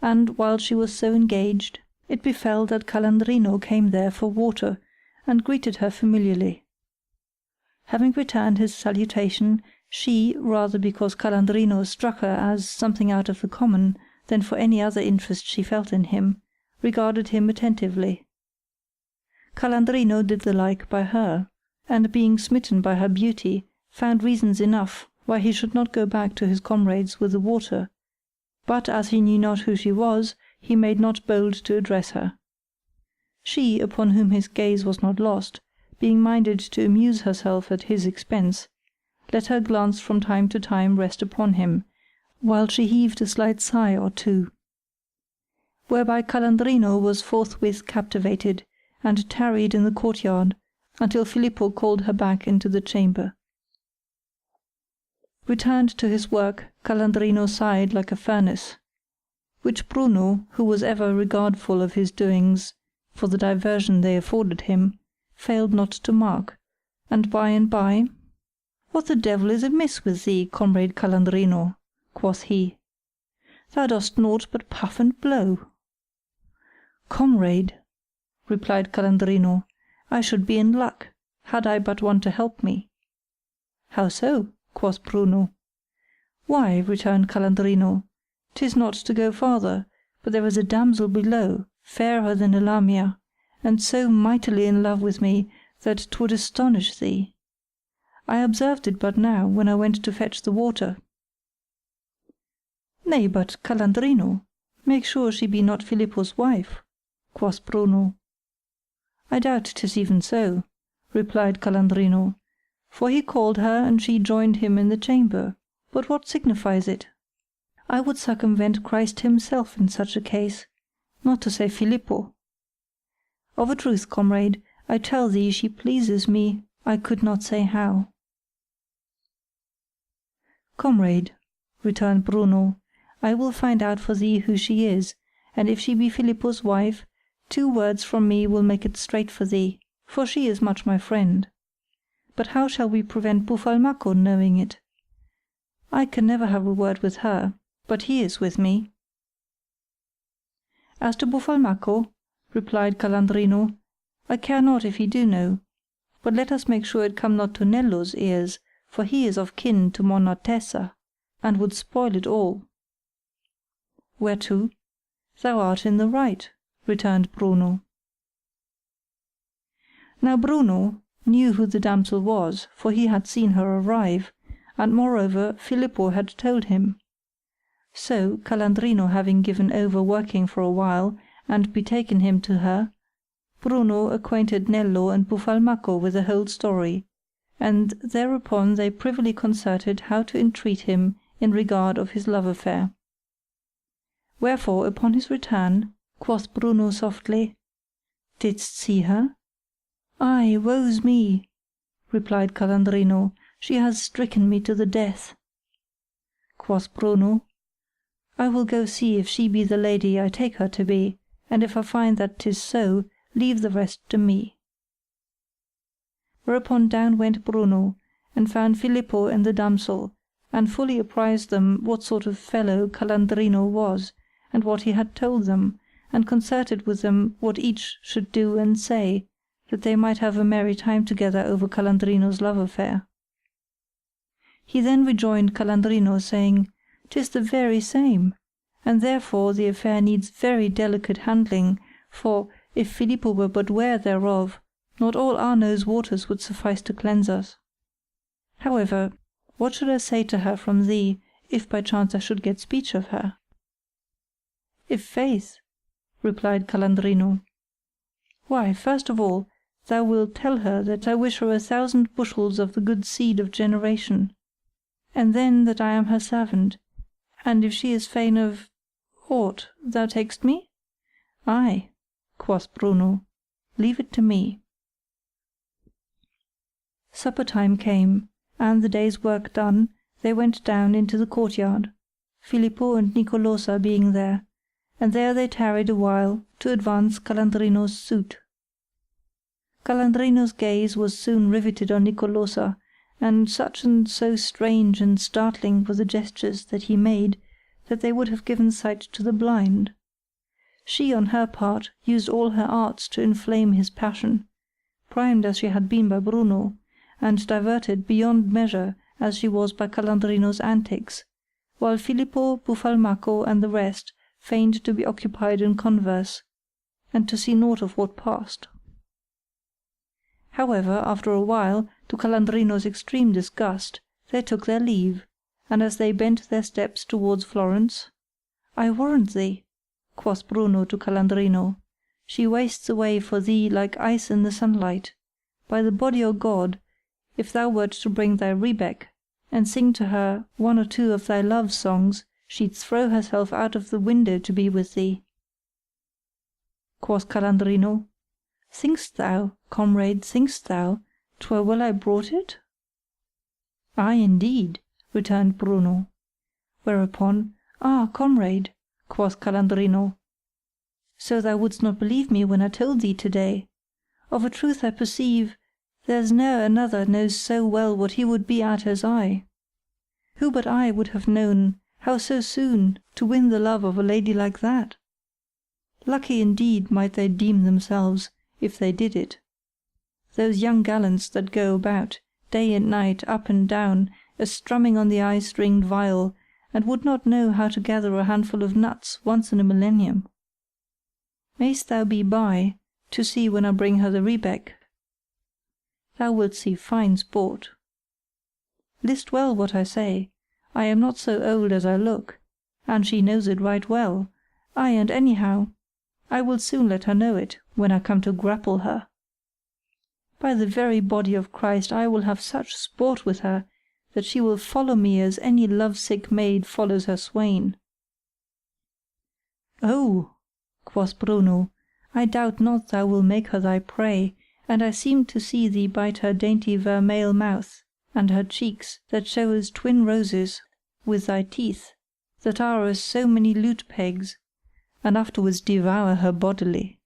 And while she was so engaged, it befell that Calandrino came there for water, and greeted her familiarly. Having returned his salutation, she, rather because Calandrino struck her as something out of the common than for any other interest she felt in him, regarded him attentively. Calandrino did the like by her, and being smitten by her beauty, found reasons enough why he should not go back to his comrades with the water, but as he knew not who she was, he made not bold to address her. She, upon whom his gaze was not lost, being minded to amuse herself at his expense, let her glance from time to time rest upon him, while she heaved a slight sigh or two. Whereby Calandrino was forthwith captivated, and tarried in the courtyard, until Filippo called her back into the chamber. Returned to his work, Calandrino sighed like a furnace, which Bruno, who was ever regardful of his doings, for the diversion they afforded him, failed not to mark, and by, "What the devil is amiss with thee, comrade Calandrino?" quoth he. "Thou dost naught but puff and blow." "Comrade," replied Calandrino, "I should be in luck, had I but one to help me." "How so?" quoth Bruno. "Why," returned Calandrino, "'tis not to go farther, but there is a damsel below, fairer than a Lamia, and so mightily in love with me that 'twould astonish thee. I observed it but now, when I went to fetch the water." "Nay, but, Calandrino, make sure she be not Filippo's wife," quoth Bruno. "I doubt 'tis even so," replied Calandrino, "for he called her and she joined him in the chamber, but what signifies it? I would circumvent Christ himself in such a case, not to say Filippo. Of a truth, comrade, I tell thee she pleases me, I could not say how." "Comrade," returned Bruno, "I will find out for thee who she is, and if she be Filippo's wife, 2 words from me will make it straight for thee, for she is much my friend. But how shall we prevent Buffalmacco knowing it? I can never have a word with her, but he is with me." "As to Buffalmacco," replied Calandrino, "I care not if he do know, but let us make sure it come not to Nello's ears, for he is of kin to Monna Tessa, and would spoil it all." "Whereto? Thou art in the right," returned Bruno. Now Bruno knew who the damsel was, for he had seen her arrive, and moreover Filippo had told him. So, Calandrino having given over working for a while, and betaken him to her, Bruno acquainted Nello and Buffalmacco with the whole story, and thereupon they privily concerted how to entreat him in regard of his love affair. Wherefore, upon his return, quoth Bruno softly, "Didst see her?" "Ay, woe's me," replied Calandrino, "she has stricken me to the death." Quoth Bruno, "I will go see if she be the lady I take her to be, and if I find that 'tis so, leave the rest to me." Whereupon down went Bruno, and found Filippo and the damsel, and fully apprised them what sort of fellow Calandrino was, and what he had told them, and concerted with them what each should do and say, that they might have a merry time together over Calandrino's love affair. He then rejoined Calandrino, saying, 'tis the very same, and therefore the affair needs very delicate handling, for, if Philippa were but ware thereof, not all Arno's waters would suffice to cleanse us. However, what should I say to her from thee, if by chance I should get speech of her?" "If faith," replied Calandrino, "why, first of all, thou wilt tell her that I wish her 1,000 bushels of the good seed of generation, and then that I am her servant, and if she is fain of aught, thou takest me?" "Ay," quoth Bruno, "leave it to me." Supper time came, and the day's work done, they went down into the courtyard, Filippo and Nicolosa being there, and there they tarried a while to advance Calandrino's suit. Calandrino's gaze was soon riveted on Nicolosa, and so strange and startling were the gestures that he made, that they would have given sight to the blind. She, on her part, used all her arts to inflame his passion, primed as she had been by Bruno, and diverted beyond measure as she was by Calandrino's antics, while Filippo, Buffalmacco, and the rest feigned to be occupied in converse, and to see naught of what passed. However, after a while, to Calandrino's extreme disgust, they took their leave, and as they bent their steps towards Florence, "I warrant thee," quoth Bruno to Calandrino, "she wastes away for thee like ice in the sunlight. By the body o' God, if thou wert to bring thy rebeck, and sing to her 1 or 2 of thy love songs, she'd throw herself out of the window to be with thee." Quoth Calandrino, "Think'st thou, comrade, think'st thou, 'twere well I brought it?" "Ay, indeed," returned Bruno. Whereupon, "Ah, comrade," quoth Calandrino, "so thou wouldst not believe me when I told thee to-day. Of a truth I perceive there's ne'er another knows so well what he would be at as I. Who but I would have known how so soon to win the love of a lady like that? Lucky indeed might they deem themselves, if they did it. Those young gallants that go about, day and night, up and down, a-strumming on the eye-stringed viol, and would not know how to gather a handful of nuts once in a millennium. Mayst thou be by, to see when I bring her the rebeck. Thou wilt see fine sport. List well what I say, I am not so old as I look, and she knows it right well, ay, and anyhow, I will soon let her know it, when I come to grapple her. By the very body of Christ, I will have such sport with her, that she will follow me as any love-sick maid follows her swain." "Oh," quoth Bruno, "I doubt not thou wilt make her thy prey, and I seem to see thee bite her dainty vermeil mouth, and her cheeks, that show as twin roses, with thy teeth, that are as so many lute pegs, and afterwards devour her bodily."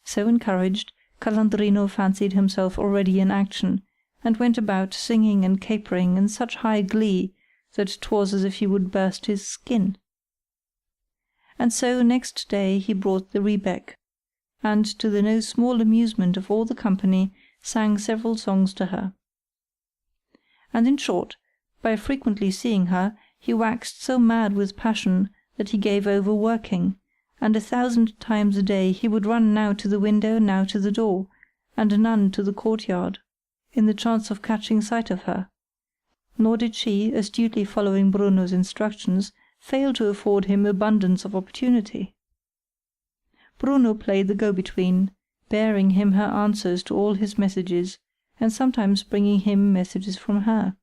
So encouraged, Calandrino fancied himself already in action, and went about singing and capering in such high glee that 'twas as if he would burst his skin. And so next day he brought the rebeck, and to the no small amusement of all the company sang several songs to her. And in short, by frequently seeing her, he waxed so mad with passion that he gave over working, and 1,000 times a day he would run now to the window, now to the door, and anon to the courtyard, in the chance of catching sight of her; nor did she, astutely following Bruno's instructions, fail to afford him abundance of opportunity. Bruno played the go-between, bearing him her answers to all his messages, and sometimes bringing him messages from her.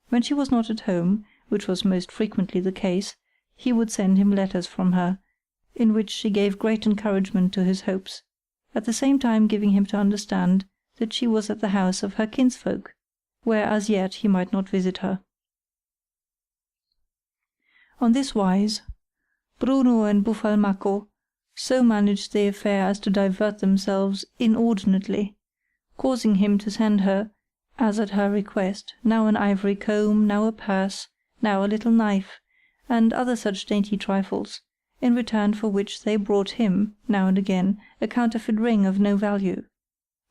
When she was not at home, which was most frequently the case, he would send him letters from her, in which she gave great encouragement to his hopes, at the same time giving him to understand that she was at the house of her kinsfolk, where as yet he might not visit her. On this wise, Bruno and Buffalmacco so managed the affair as to divert themselves inordinately, causing him to send her, as at her request, now an ivory comb, now a purse, now a little knife, and other such dainty trifles, in return for which they brought him, now and again, a counterfeit ring of no value,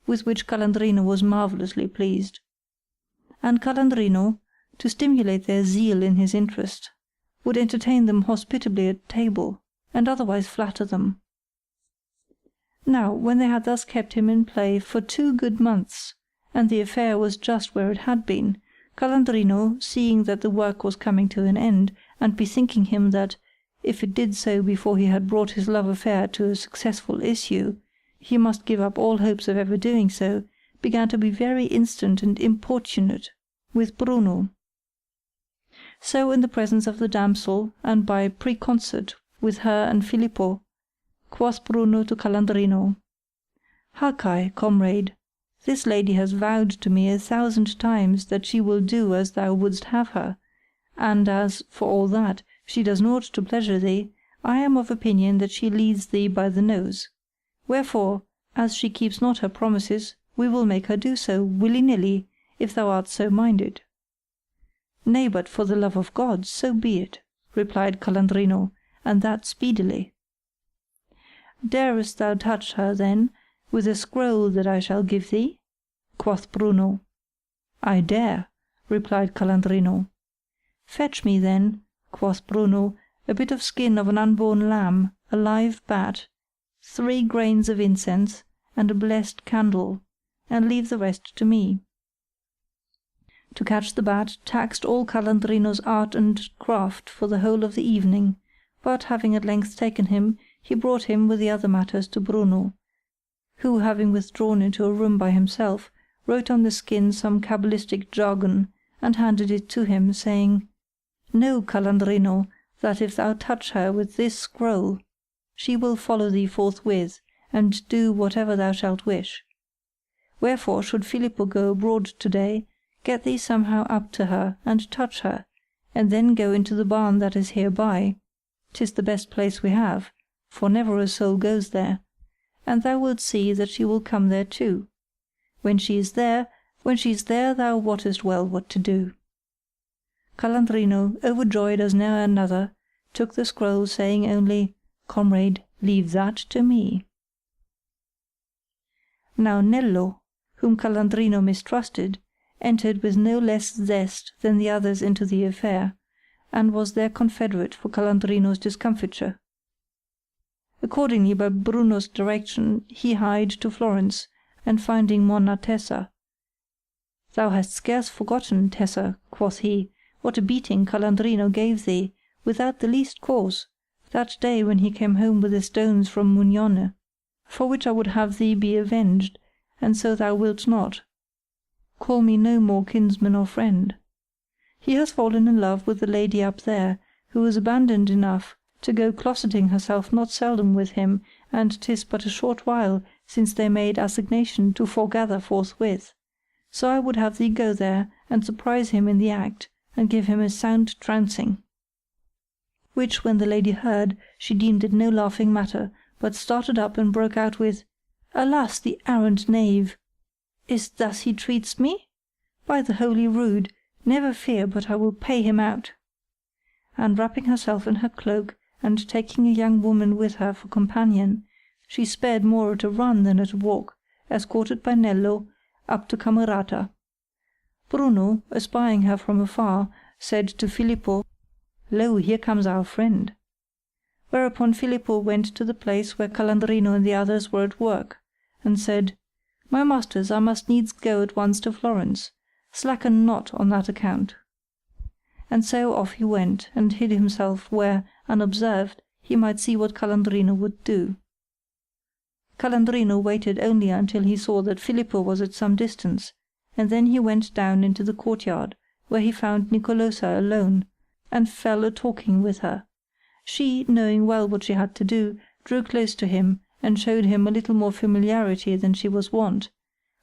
with which Calandrino was marvellously pleased. And Calandrino, to stimulate their zeal in his interest, would entertain them hospitably at table, and otherwise flatter them. Now, when they had thus kept him in play for 2 good months, and the affair was just where it had been, Calandrino, seeing that the work was coming to an end, and bethinking him that, if it did so before he had brought his love affair to a successful issue, he must give up all hopes of ever doing so, began to be very instant and importunate with Bruno. So in the presence of the damsel, and by preconcert with her and Filippo, quoth Bruno to Calandrino, "Harkye, comrade, this lady has vowed to me 1,000 times that she will do as thou wouldst have her, and as, for all that, she does naught to pleasure thee, I am of opinion that she leads thee by the nose. Wherefore, as she keeps not her promises, we will make her do so, willy-nilly, if thou art so minded." "Nay, but for the love of God, so be it," replied Calandrino, "and that speedily." "Darest thou touch her, then, with a scroll that I shall give thee?" quoth Bruno. "I dare," replied Calandrino. "Fetch me, then," quoth Bruno, "a bit of skin of an unborn lamb, a live bat, 3 grains of incense, and a blessed candle, and leave the rest to me." To catch the bat taxed all Calandrino's art and craft for the whole of the evening, but having at length taken him, he brought him with the other matters to Bruno, who, having withdrawn into a room by himself, wrote on the skin some cabalistic jargon, and handed it to him, saying, "Know, Calandrino, that if thou touch her with this scroll, she will follow thee forthwith, and do whatever thou shalt wish. Wherefore, should Filippo go abroad to-day, get thee somehow up to her, and touch her, and then go into the barn that is hereby, 'tis the best place we have, for never a soul goes there, and thou wilt see that she will come there too. When she's there thou wottest well what to do." Calandrino, overjoyed as ne'er another, took the scroll, saying only, "Comrade, leave that to me." Now Nello, whom Calandrino mistrusted, entered with no less zest than the others into the affair, and was their confederate for Calandrino's discomfiture. Accordingly, by Bruno's direction, he hied to Florence, and finding Monna Tessa, "Thou hast scarce forgotten, Tessa," quoth he, "what a beating Calandrino gave thee, without the least cause, that day when he came home with the stones from Mugnone, for which I would have thee be avenged, and so thou wilt not. Call me no more kinsman or friend. He has fallen in love with the lady up there, who is abandoned enough to go closeting herself not seldom with him, and 'tis but a short while since they made assignation to foregather forthwith. So I would have thee go there, and surprise him in the act, and give him a sound trouncing." Which when the lady heard, she deemed it no laughing matter, but started up and broke out with, "Alas, the arrant knave! Is't thus he treats me? By the holy rood, never fear but I will pay him out." And wrapping herself in her cloak, and taking a young woman with her for companion, she sped more at a run than at a walk, escorted by Nello, up to Camerata. Bruno, espying her from afar, said to Filippo, "Lo, here comes our friend." Whereupon Filippo went to the place where Calandrino and the others were at work, and said, "My masters, I must needs go at once to Florence. Slacken not on that account." And so off he went, and hid himself where, unobserved, he might see what Calandrino would do. Calandrino waited only until he saw that Filippo was at some distance, and then he went down into the courtyard, where he found Nicolosa alone, and fell a-talking with her. She, knowing well what she had to do, drew close to him, and showed him a little more familiarity than she was wont,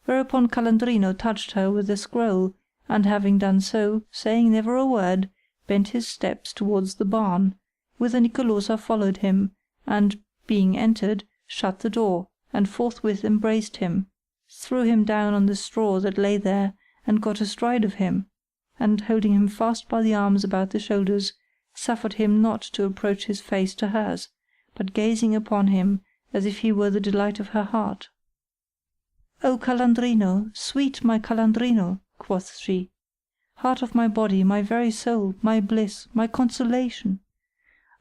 whereupon Calandrino touched her with the scroll, and having done so, saying never a word, bent his steps towards the barn, whither Nicolosa followed him, and, being entered, shut the door, and forthwith embraced him, threw him down on the straw that lay there, and got astride of him, and holding him fast by the arms about the shoulders, suffered him not to approach his face to hers, but gazing upon him as if he were the delight of her heart. "O Calandrino, sweet my Calandrino," quoth she, heart of my body, my very soul, my bliss, my consolation!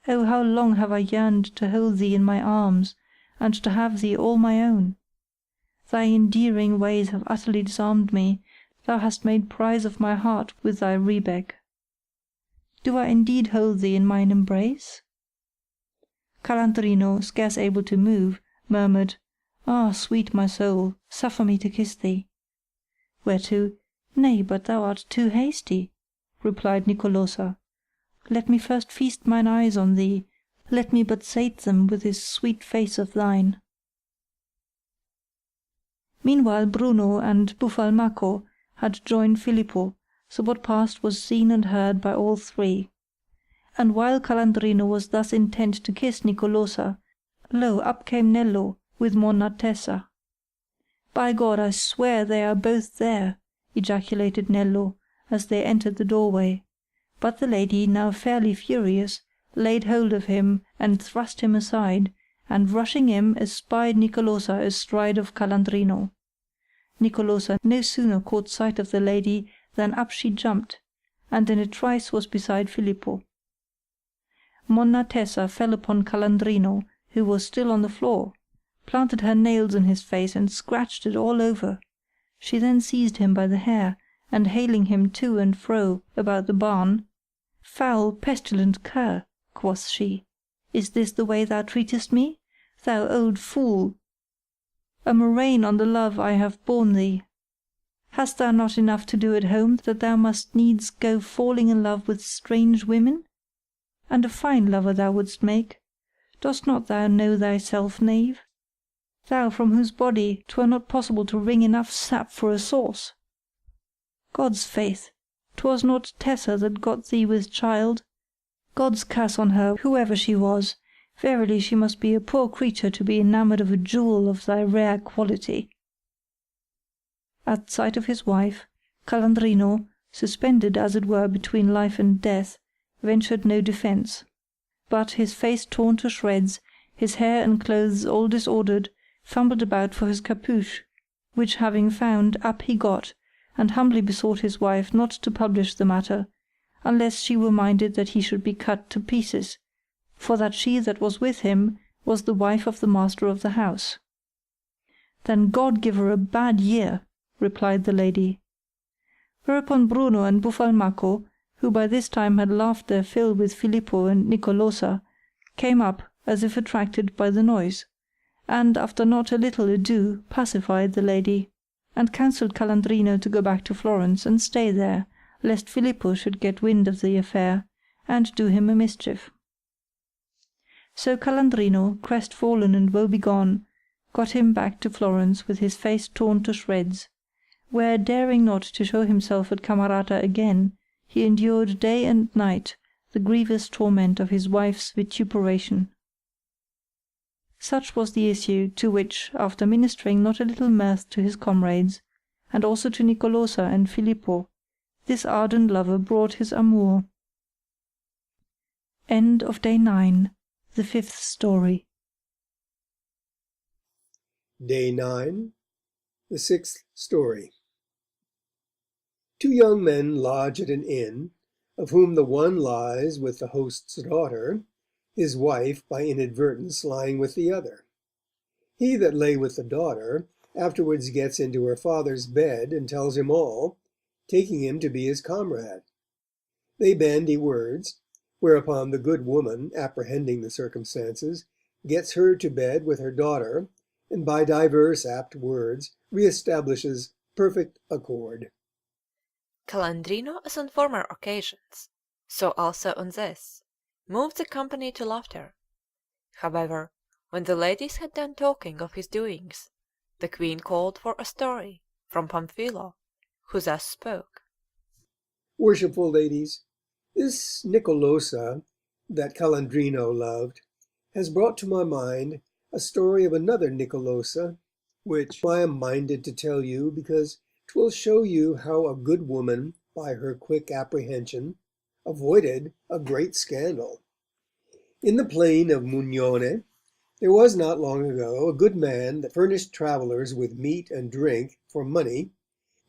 Oh, how long have I yearned to hold thee in my arms, and to have thee all my own! Thy endearing ways have utterly disarmed me, thou hast made prize of my heart with thy rebeck. Do I indeed hold thee in mine embrace? Calandrino, scarce able to move, murmured, Ah, sweet my soul, suffer me to kiss thee. Whereto, Nay, but thou art too hasty, replied Nicolosa. Let me first feast mine eyes on thee, let me but sate them with this sweet face of thine. Meanwhile Bruno and Buffalmacco had joined Filippo, so what passed was seen and heard by all three. And while Calandrino was thus intent to kiss Nicolosa, lo, up came Nello with Monna Tessa. By God, I swear they are both there, ejaculated Nello, as they entered the doorway. But the lady, now fairly furious, laid hold of him and thrust him aside, and rushing in, espied Nicolosa astride of Calandrino. Nicolosa no sooner caught sight of the lady than up she jumped, and in a trice was beside Filippo. Monna Tessa fell upon Calandrino, who was still on the floor, planted her nails in his face and scratched it all over. She then seized him by the hair, and hailing him to and fro about the barn, Foul, pestilent cur, quoth she, is this the way thou treatest me? Thou old fool! A murrain on the love I have borne thee! Hast thou not enough to do at home, that thou must needs go falling in love with strange women? And a fine lover thou wouldst make. Dost not thou know thyself, knave? Thou from whose body 'twere not possible to wring enough sap for a sauce. God's faith, 'twas not Tessa that got thee with child. God's curse on her, whoever she was. Verily she must be a poor creature to be enamoured of a jewel of thy rare quality. At sight of his wife, Calandrino, suspended as it were between life and death, ventured no defence. But his face torn to shreds, his hair and clothes all disordered, fumbled about for his capuche, which having found, up he got, and humbly besought his wife not to publish the matter, unless she were minded that he should be cut to pieces, for that she that was with him was the wife of the master of the house. Then God give her a bad year, replied the lady. Whereupon Bruno and Buffalmacco, who by this time had laughed their fill with Filippo and Nicolosa, came up as if attracted by the noise, and after not a little ado pacified the lady, and counselled Calandrino to go back to Florence and stay there, lest Filippo should get wind of the affair, and do him a mischief. So Calandrino, crestfallen and woebegone, got him back to Florence with his face torn to shreds, where, daring not to show himself at Camerata again, he endured day and night the grievous torment of his wife's vituperation. Such was the issue to which, after ministering not a little mirth to his comrades, and also to Nicolosa and Filippo, this ardent lover brought his amour. End of Day 9, the 5th Story. Day 9, the 6th Story. Two young men lodge at an inn, of whom the one lies with the host's daughter, his wife by inadvertence lying with the other. He that lay with the daughter afterwards gets into her father's bed and tells him all, taking him to be his comrade. They bandy words, whereupon the good woman, apprehending the circumstances, gets her to bed with her daughter, and by divers apt words re-establishes perfect accord. Calandrino, as on former occasions, so also on this, moved the company to laughter. However, when the ladies had done talking of his doings, the queen called for a story from Pamphilo, who thus spoke. Worshipful ladies, this Nicolosa, that Calandrino loved, has brought to my mind a story of another Nicolosa, which I am minded to tell you, because 'twill show you how a good woman, by her quick apprehension, avoided a great scandal. In the plain of Mugnone, there was not long ago a good man that furnished travellers with meat and drink for money,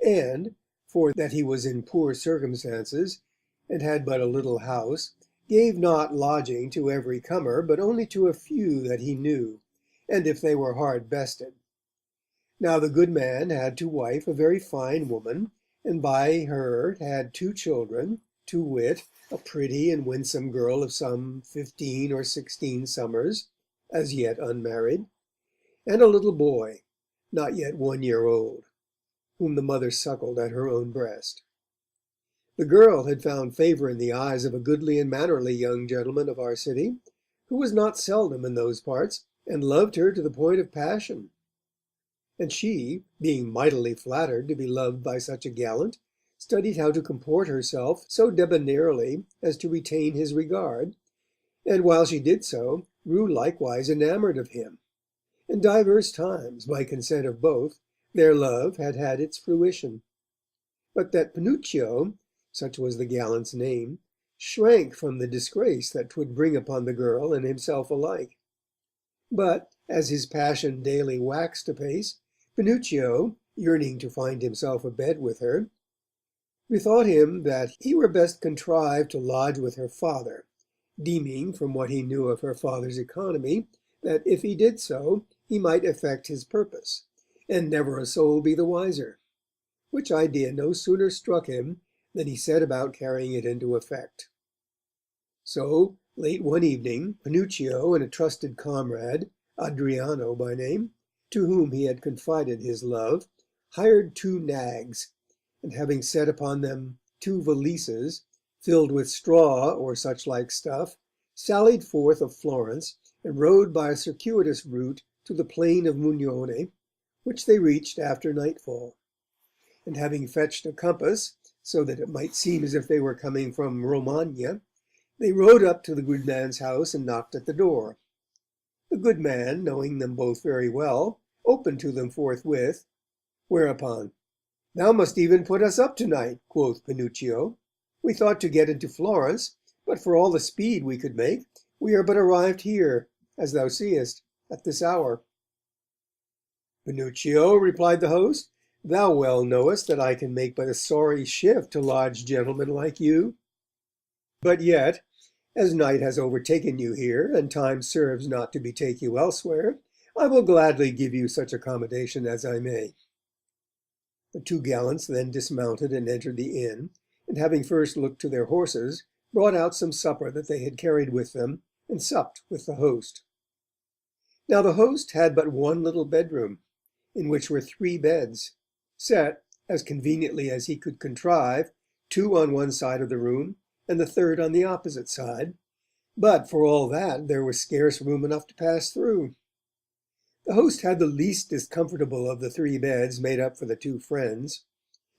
and, for that he was in poor circumstances, and had but a little house, gave not lodging to every comer, but only to a few that he knew, and if they were hard bested. Now the good man had to wife a very fine woman, and by her had 2 children, to wit, a pretty and winsome girl of some 15 or 16 summers, as yet unmarried, and a little boy, not yet 1 year old, whom the mother suckled at her own breast. The girl had found favour in the eyes of a goodly and mannerly young gentleman of our city, who was not seldom in those parts, and loved her to the point of passion. And she, being mightily flattered to be loved by such a gallant, studied how to comport herself so debonairly as to retain his regard, and while she did so, grew likewise enamoured of him. And divers times, by consent of both, their love had had its fruition. But that Pinocchio, such was the gallant's name, shrank from the disgrace that 'twould bring upon the girl and himself alike. But, as his passion daily waxed apace, Pinocchio, yearning to find himself abed with her, bethought him that he were best contrived to lodge with her father, deeming, from what he knew of her father's economy, that if he did so, he might effect his purpose, and never a soul be the wiser, which idea no sooner struck him than he set about carrying it into effect. So, late one evening, Pinocchio and a trusted comrade, Adriano by name, to whom he had confided his love, hired 2 nags, and having set upon them 2 valises, filled with straw or such like stuff, sallied forth of Florence, and rode by a circuitous route to the plain of Mugnone, which they reached after nightfall. And having fetched a compass, so that it might seem as if they were coming from Romagna, they rode up to the good man's house and knocked at the door. The good man, knowing them both very well, opened to them forthwith, whereupon, "Thou must even put us up to-night," quoth Pinocchio. "We thought to get into Florence, but for all the speed we could make, we are but arrived here, as thou seest, at this hour." "Pinocchio," replied the host, "thou well knowest that I can make but a sorry shift to lodge gentlemen like you. But yet, as night has overtaken you here, and time serves not to betake you elsewhere, I will gladly give you such accommodation as I may." The 2 gallants then dismounted and entered the inn, and having first looked to their horses, brought out some supper that they had carried with them, and supped with the host. Now the host had but one little bedroom, in which were 3 beds, set, as conveniently as he could contrive, 2 on one side of the room, and the third on the opposite side, but for all that there was scarce room enough to pass through. The host had the least discomfortable of the 3 beds made up for the 2 friends,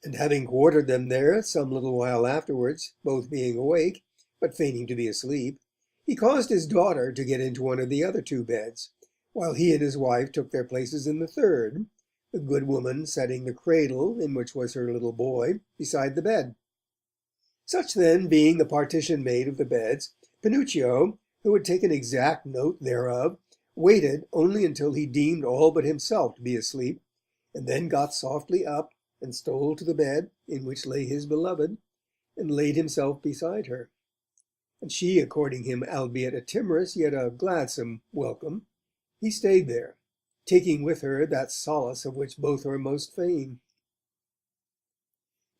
and having quartered them there some little while afterwards, both being awake, but feigning to be asleep, he caused his daughter to get into one of the other 2 beds, while he and his wife took their places in the third, the good woman setting the cradle, in which was her little boy, beside the bed. Such then being the partition made of the beds, Pinocchio, who had taken exact note thereof, waited only until he deemed all but himself to be asleep, and then got softly up and stole to the bed in which lay his beloved, and laid himself beside her. And she according him albeit a timorous yet a gladsome welcome, he stayed there, taking with her that solace of which both are most fain.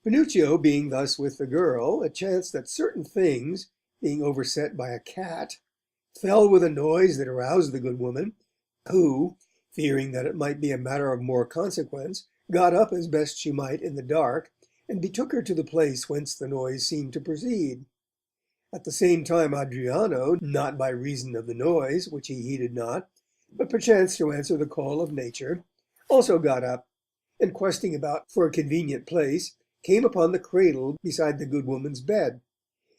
Pinocchio being thus with the girl, it chanced that certain things, being overset by a cat, fell with a noise that aroused the good woman, who, fearing that it might be a matter of more consequence, got up as best she might in the dark, and betook her to the place whence the noise seemed to proceed. At the same time Adriano, not by reason of the noise, which he heeded not, but perchance to answer the call of nature, also got up, and questing about for a convenient place, came upon the cradle beside the good woman's bed,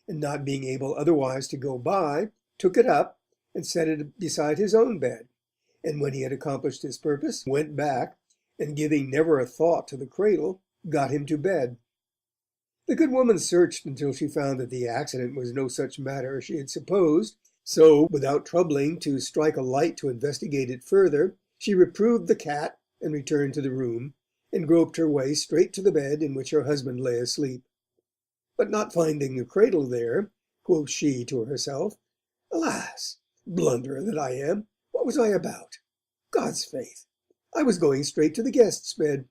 and not being able otherwise to go by, took it up, and set it beside his own bed, and when he had accomplished his purpose, went back, and giving never a thought to the cradle, got him to bed. The good woman searched until she found that the accident was no such matter as she had supposed, so, without troubling to strike a light to investigate it further, she reproved the cat and returned to the room, and groped her way straight to the bed in which her husband lay asleep. But not finding the cradle there, quoth she to herself, "Alas, blunderer that I am, what was I about? God's faith, I was going straight to the guest's bed."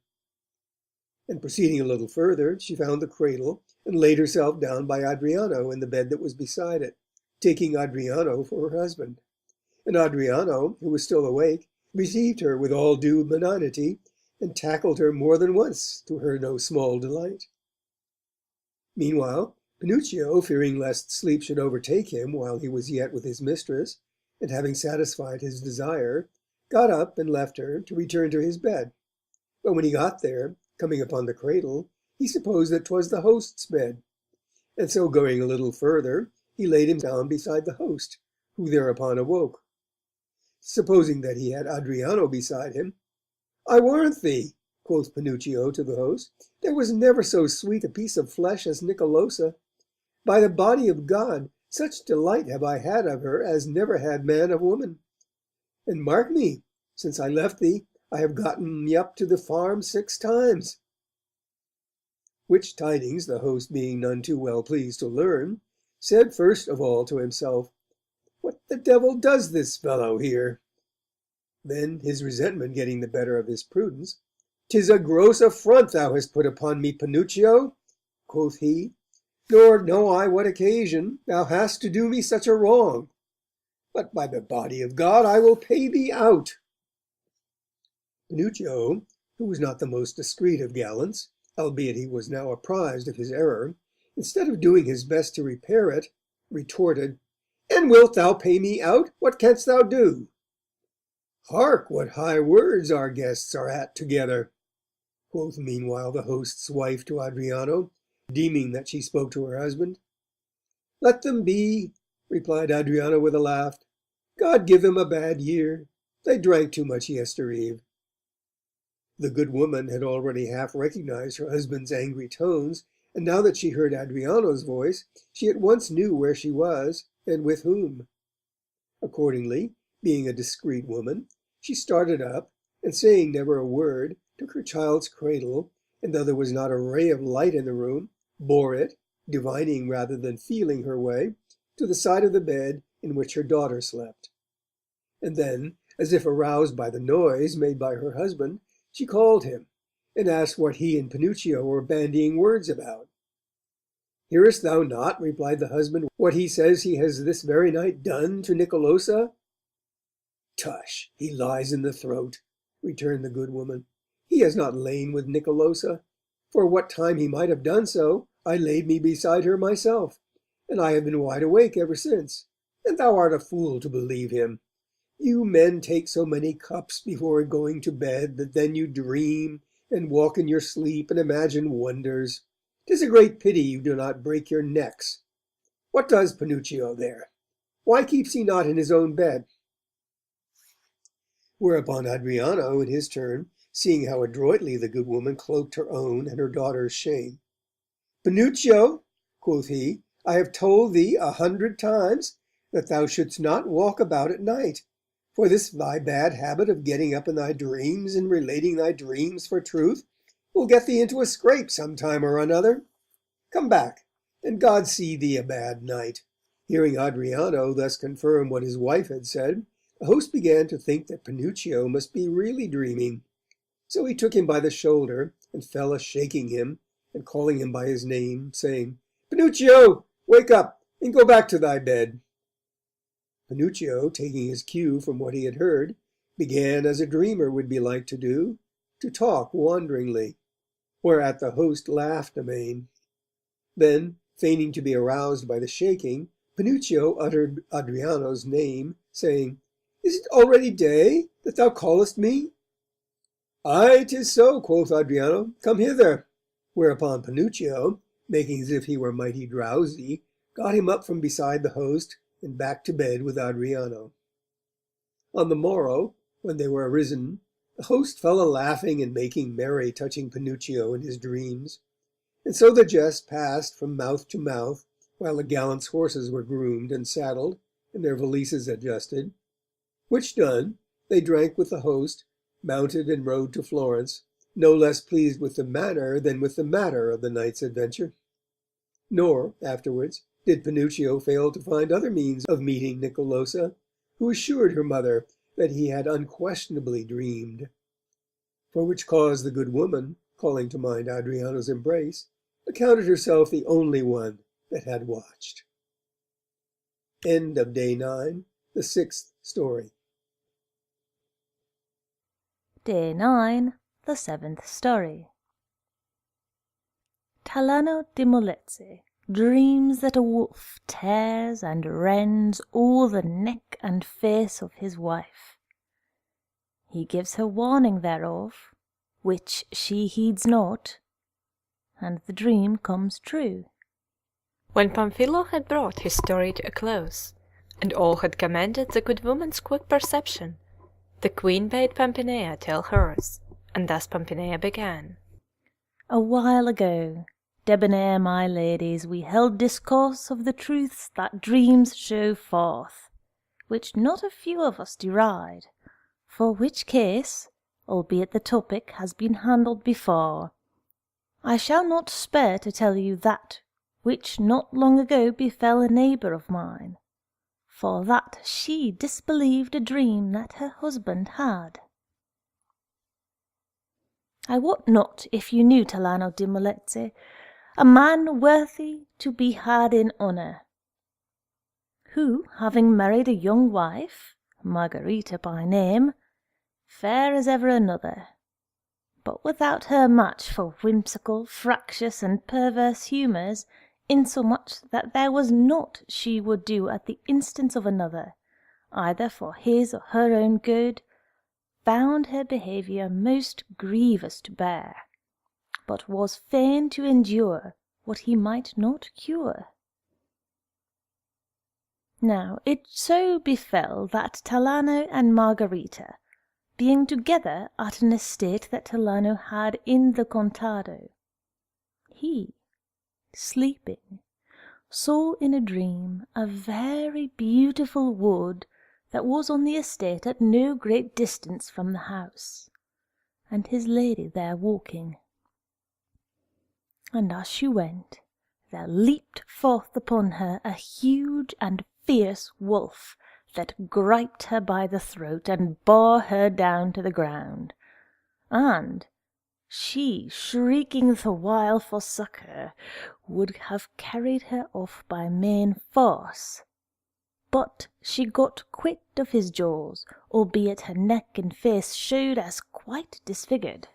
And proceeding a little further, she found the cradle, and laid herself down by Adriano in the bed that was beside it, taking Adriano for her husband. And Adriano, who was still awake, received her with all due benignity, and tackled her more than once, to her no small delight. Meanwhile, Pinocchio, fearing lest sleep should overtake him while he was yet with his mistress, and having satisfied his desire, got up and left her, to return to his bed. But when he got there, coming upon the cradle, he supposed that 'twas the host's bed, and so going a little further, he laid him down beside the host, who thereupon awoke. Supposing that he had Adriano beside him, "I warrant thee," quoth Pinocchio to the host, "there was never so sweet a piece of flesh as Nicolosa. By the body of God, such delight have I had of her as never had man of woman. And mark me, since I left thee, I have gotten me up to the farm 6 times." Which tidings the host, being none too well pleased to learn, said first of all to himself, "What the devil does this fellow here?" Then, his resentment getting the better of his prudence, "'Tis a gross affront thou hast put upon me, Pinocchio," quoth he, "nor know I what occasion thou hast to do me such a wrong. But by the body of God I will pay thee out." Pinocchio, who was not the most discreet of gallants, albeit he was now apprised of his error, instead of doing his best to repair it, retorted, "And wilt thou pay me out? What canst thou do?" "Hark, what high words our guests are at together," quoth meanwhile the host's wife to Adriano, deeming that she spoke to her husband. "Let them be," replied Adriano with a laugh. "God give them a bad year. They drank too much yestereve." The good woman had already half recognized her husband's angry tones, and now that she heard Adriano's voice, she at once knew where she was, and with whom. Accordingly, being a discreet woman, she started up, and saying never a word, took her child's cradle, and though there was not a ray of light in the room, bore it, divining rather than feeling her way, to the side of the bed in which her daughter slept. And then, as if aroused by the noise made by her husband, she called him, and asked what he and Pinocchio were bandying words about. "Hearest thou not," replied the husband, "what he says he has this very night done to Nicolosa?" "Tush, he lies in the throat," returned the good woman. "He has not lain with Nicolosa. For what time he might have done so, I laid me beside her myself, and I have been wide awake ever since, and thou art a fool to believe him. You men take so many cups before going to bed that then you dream, and walk in your sleep, and imagine wonders. 'Tis a great pity you do not break your necks. What does Pinocchio there? Why keeps he not in his own bed?" Whereupon Adriano, in his turn, seeing how adroitly the good woman cloaked her own and her daughter's shame, "Pinocchio," quoth he, "I have told thee 100 times that thou shouldst not walk about at night, for this thy bad habit of getting up in thy dreams and relating thy dreams for truth will get thee into a scrape some time or another. Come back, and God see thee a bad night." Hearing Adriano thus confirm what his wife had said, the host began to think that Pinocchio must be really dreaming. So he took him by the shoulder, and fell a-shaking him, and calling him by his name, saying, "Pinocchio, wake up, and go back to thy bed." Pinocchio, taking his cue from what he had heard, began, as a dreamer would be like to do, to talk wanderingly, whereat the host laughed amain. Then, feigning to be aroused by the shaking, Pinocchio uttered Adriano's name, saying, "Is it already day, that thou callest me?" "Aye, 'tis so," quoth Adriano. "Come hither." Whereupon Pinocchio, making as if he were mighty drowsy, got him up from beside the host, and back to bed with Adriano. On the morrow, when they were arisen, the host fell a-laughing and making merry touching Pinocchio in his dreams, and so the jest passed from mouth to mouth, while the gallants' horses were groomed and saddled, and their valises adjusted, which done, they drank with the host, mounted and rode to Florence, no less pleased with the manner than with the matter of the night's adventure. Nor, afterwards, did Pinocchio fail to find other means of meeting Nicolosa, who assured her mother that he had unquestionably dreamed. For which cause the good woman, calling to mind Adriano's embrace, accounted herself the only one that had watched. End of Day 9, the 6th story. Day 9, the 7th story. Talano di Molezze dreams that a wolf tears and rends all the neck and face of his wife. He gives her warning thereof, which she heeds not, and the dream comes true. When Pamphilo had brought his story to a close, and all had commended the good woman's quick perception, the queen bade Pampinea tell hers, and thus Pampinea began. A while ago, debonair my ladies, we held discourse of the truths that dreams show forth, which not a few of us deride, for which case, albeit the topic has been handled before, I shall not spare to tell you that which not long ago befell a neighbour of mine, for that she disbelieved a dream that her husband had. I wot not if you knew Talano di Molezze, a man worthy to be had in honour, who, having married a young wife, Margarita by name, fair as ever another, but without her match for whimsical, fractious, and perverse humours, insomuch that there was naught she would do at the instance of another, either for his or her own good, found her behaviour most grievous to bear, but was fain to endure what he might not cure. Now it so befell that Talano and Margarita, being together at an estate that Talano had in the Contado, he, sleeping, saw in a dream a very beautiful wood that was on the estate at no great distance from the house, and his lady there walking. And as she went, there leaped forth upon her a huge and fierce wolf, that griped her by the throat and bore her down to the ground, and, she shrieking the while for succour, would have carried her off by main force. But she got quit of his jaws, albeit her neck and face showed as quite disfigured.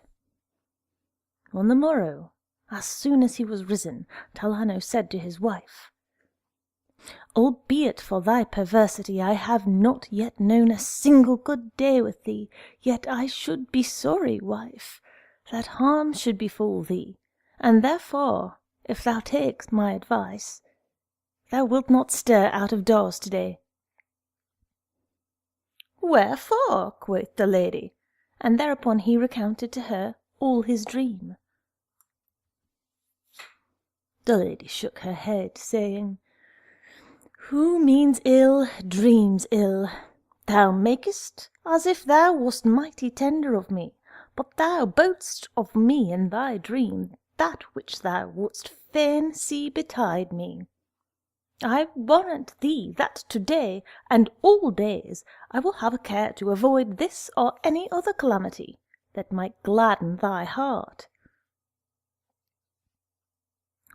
On the morrow, as soon as he was risen, Talano said to his wife, Albeit for thy perversity I have not yet known a single good day with thee, yet I should be sorry, wife, that harm should befall thee, and therefore, if thou takest my advice, thou wilt not stir out of doors to-day. Wherefore? Quoth the lady, and thereupon he recounted to her all his dream. The lady shook her head, saying, Who means ill, dreams ill. Thou makest as if thou wast mighty tender of me, but thou boast'st of me in thy dream that which thou wouldst fain see betide me. I warrant thee that to-day, and all days, I will have a care to avoid this or any other calamity that might gladden thy heart.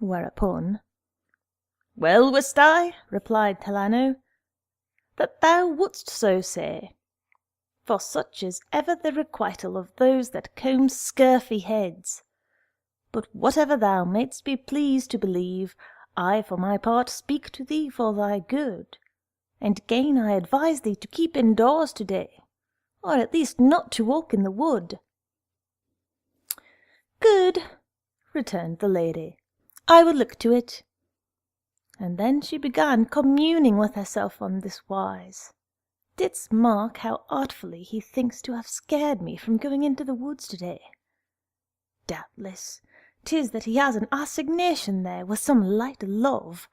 Whereupon, Well wist I, replied Talano, that thou wouldst so say, for such is ever the requital of those that comb scurfy heads. But whatever thou mayst be pleased to believe, I for my part speak to thee for thy good, and again I advise thee to keep indoors to-day, or at least not to walk in the wood. Good, returned the lady, I will look to it. And then she began communing with herself on this wise. Didst mark how artfully he thinks to have scared me from going into the woods to-day? Doubtless, 'tis that he has an assignation there with some light love,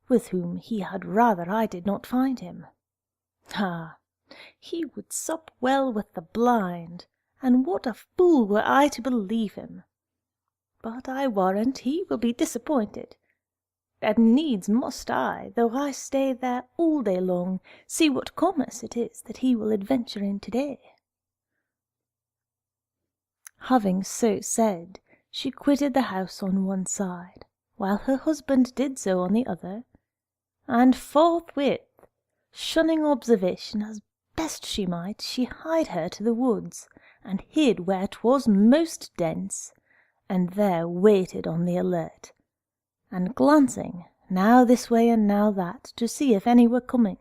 with whom he had rather I did not find him. Ah, he would sup well with the blind, and what a fool were I to believe him! But I warrant he will be disappointed. And needs must I, though I stay there all day long, see what commerce it is that he will adventure in to-day." Having so said, she quitted the house on one side, while her husband did so on the other, and forthwith, shunning observation as best she might, she hied her to the woods, and hid where 'twas most dense, and there waited on the alert, and glancing now this way and now that to see if any were coming.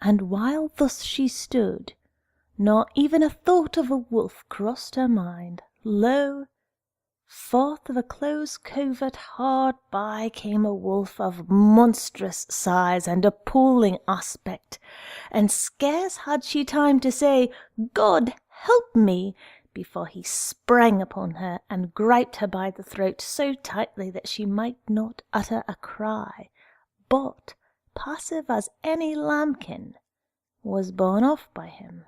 And while thus she stood, not even a thought of a wolf crossed her mind. Lo, forth of a close covert hard by came a wolf of monstrous size and appalling aspect, and scarce had she time to say, "God help me," before he sprang upon her and griped her by the throat so tightly that she might not utter a cry, but, passive as any lambkin, was borne off by him,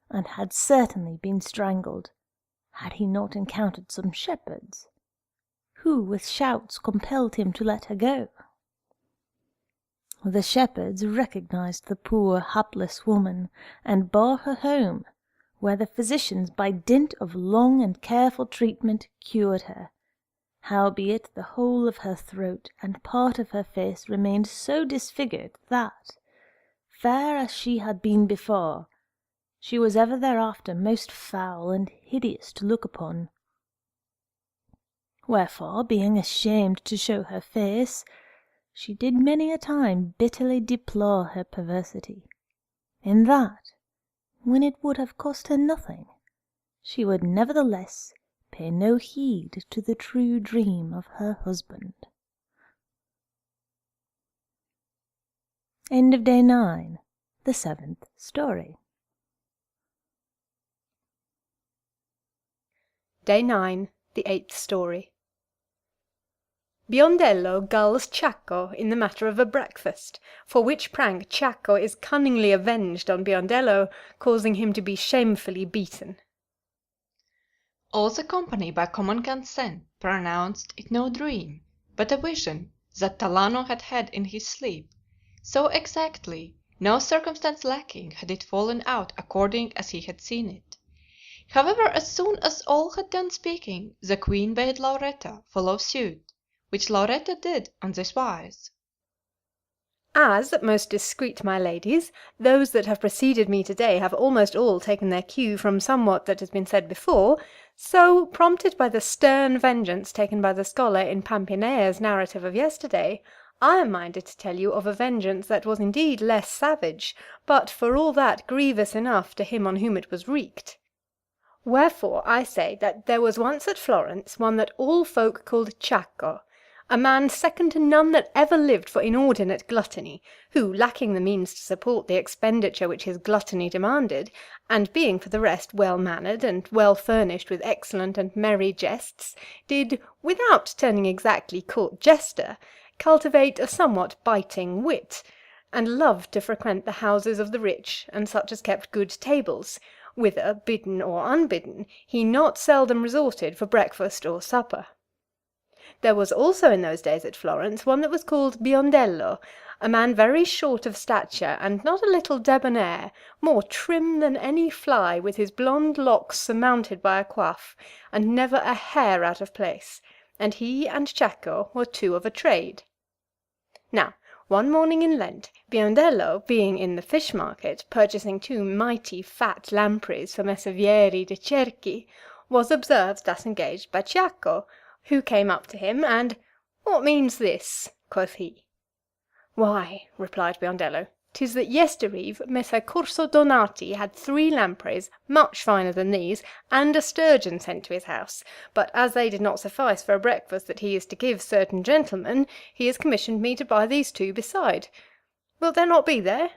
and had certainly been strangled, had he not encountered some shepherds, who with shouts compelled him to let her go. The shepherds recognized the poor hapless woman, and bore her home, where the physicians by dint of long and careful treatment cured her, howbeit the whole of her throat and part of her face remained so disfigured that, fair as she had been before, she was ever thereafter most foul and hideous to look upon. Wherefore, being ashamed to show her face, she did many a time bitterly deplore her perversity, in that, when it would have cost her nothing, she would nevertheless pay no heed to the true dream of her husband. End of Day 9, the 7th Story. Day 9, the 8th Story. Biondello gulls Ciacco in the matter of a breakfast, for which prank Ciacco is cunningly avenged on Biondello, causing him to be shamefully beaten. All the company by common consent pronounced it no dream, but a vision that Talano had had in his sleep, so exactly, no circumstance lacking, had it fallen out according as he had seen it. However, as soon as all had done speaking, the queen bade Lauretta follow suit, which Lauretta did on this wise. As, most discreet my ladies, those that have preceded me today have almost all taken their cue from somewhat that has been said before, so, prompted by the stern vengeance taken by the scholar in Pampinea's narrative of yesterday, I am minded to tell you of a vengeance that was indeed less savage, but for all that grievous enough to him on whom it was wreaked. Wherefore I say that there was once at Florence one that all folk called Ciacco, a man second to none that ever lived for inordinate gluttony, who, lacking the means to support the expenditure which his gluttony demanded, and being for the rest well-mannered and well furnished with excellent and merry jests, did, without turning exactly court jester, cultivate a somewhat biting wit, and loved to frequent the houses of the rich and such as kept good tables, whither, bidden or unbidden, he not seldom resorted for breakfast or supper. There was also in those days at Florence one that was called Biondello, a man very short of stature, and not a little debonair, more trim than any fly, with his blond locks surmounted by a coif, and never a hair out of place, and he and Ciacco were two of a trade. Now, one morning in Lent, Biondello, being in the fish market, purchasing 2 mighty fat lampreys for Messer Vieri de' Cerchi, was observed thus engaged by Ciacco, who came up to him, and "What means this?" quoth he. "Why," replied Biondello, "'tis that yestereve Messer Corso Donati had 3 lampreys, much finer than these, and a sturgeon sent to his house; but as they did not suffice for a breakfast that he is to give certain gentlemen, he has commissioned me to buy these 2 beside. Wilt thou not be there?"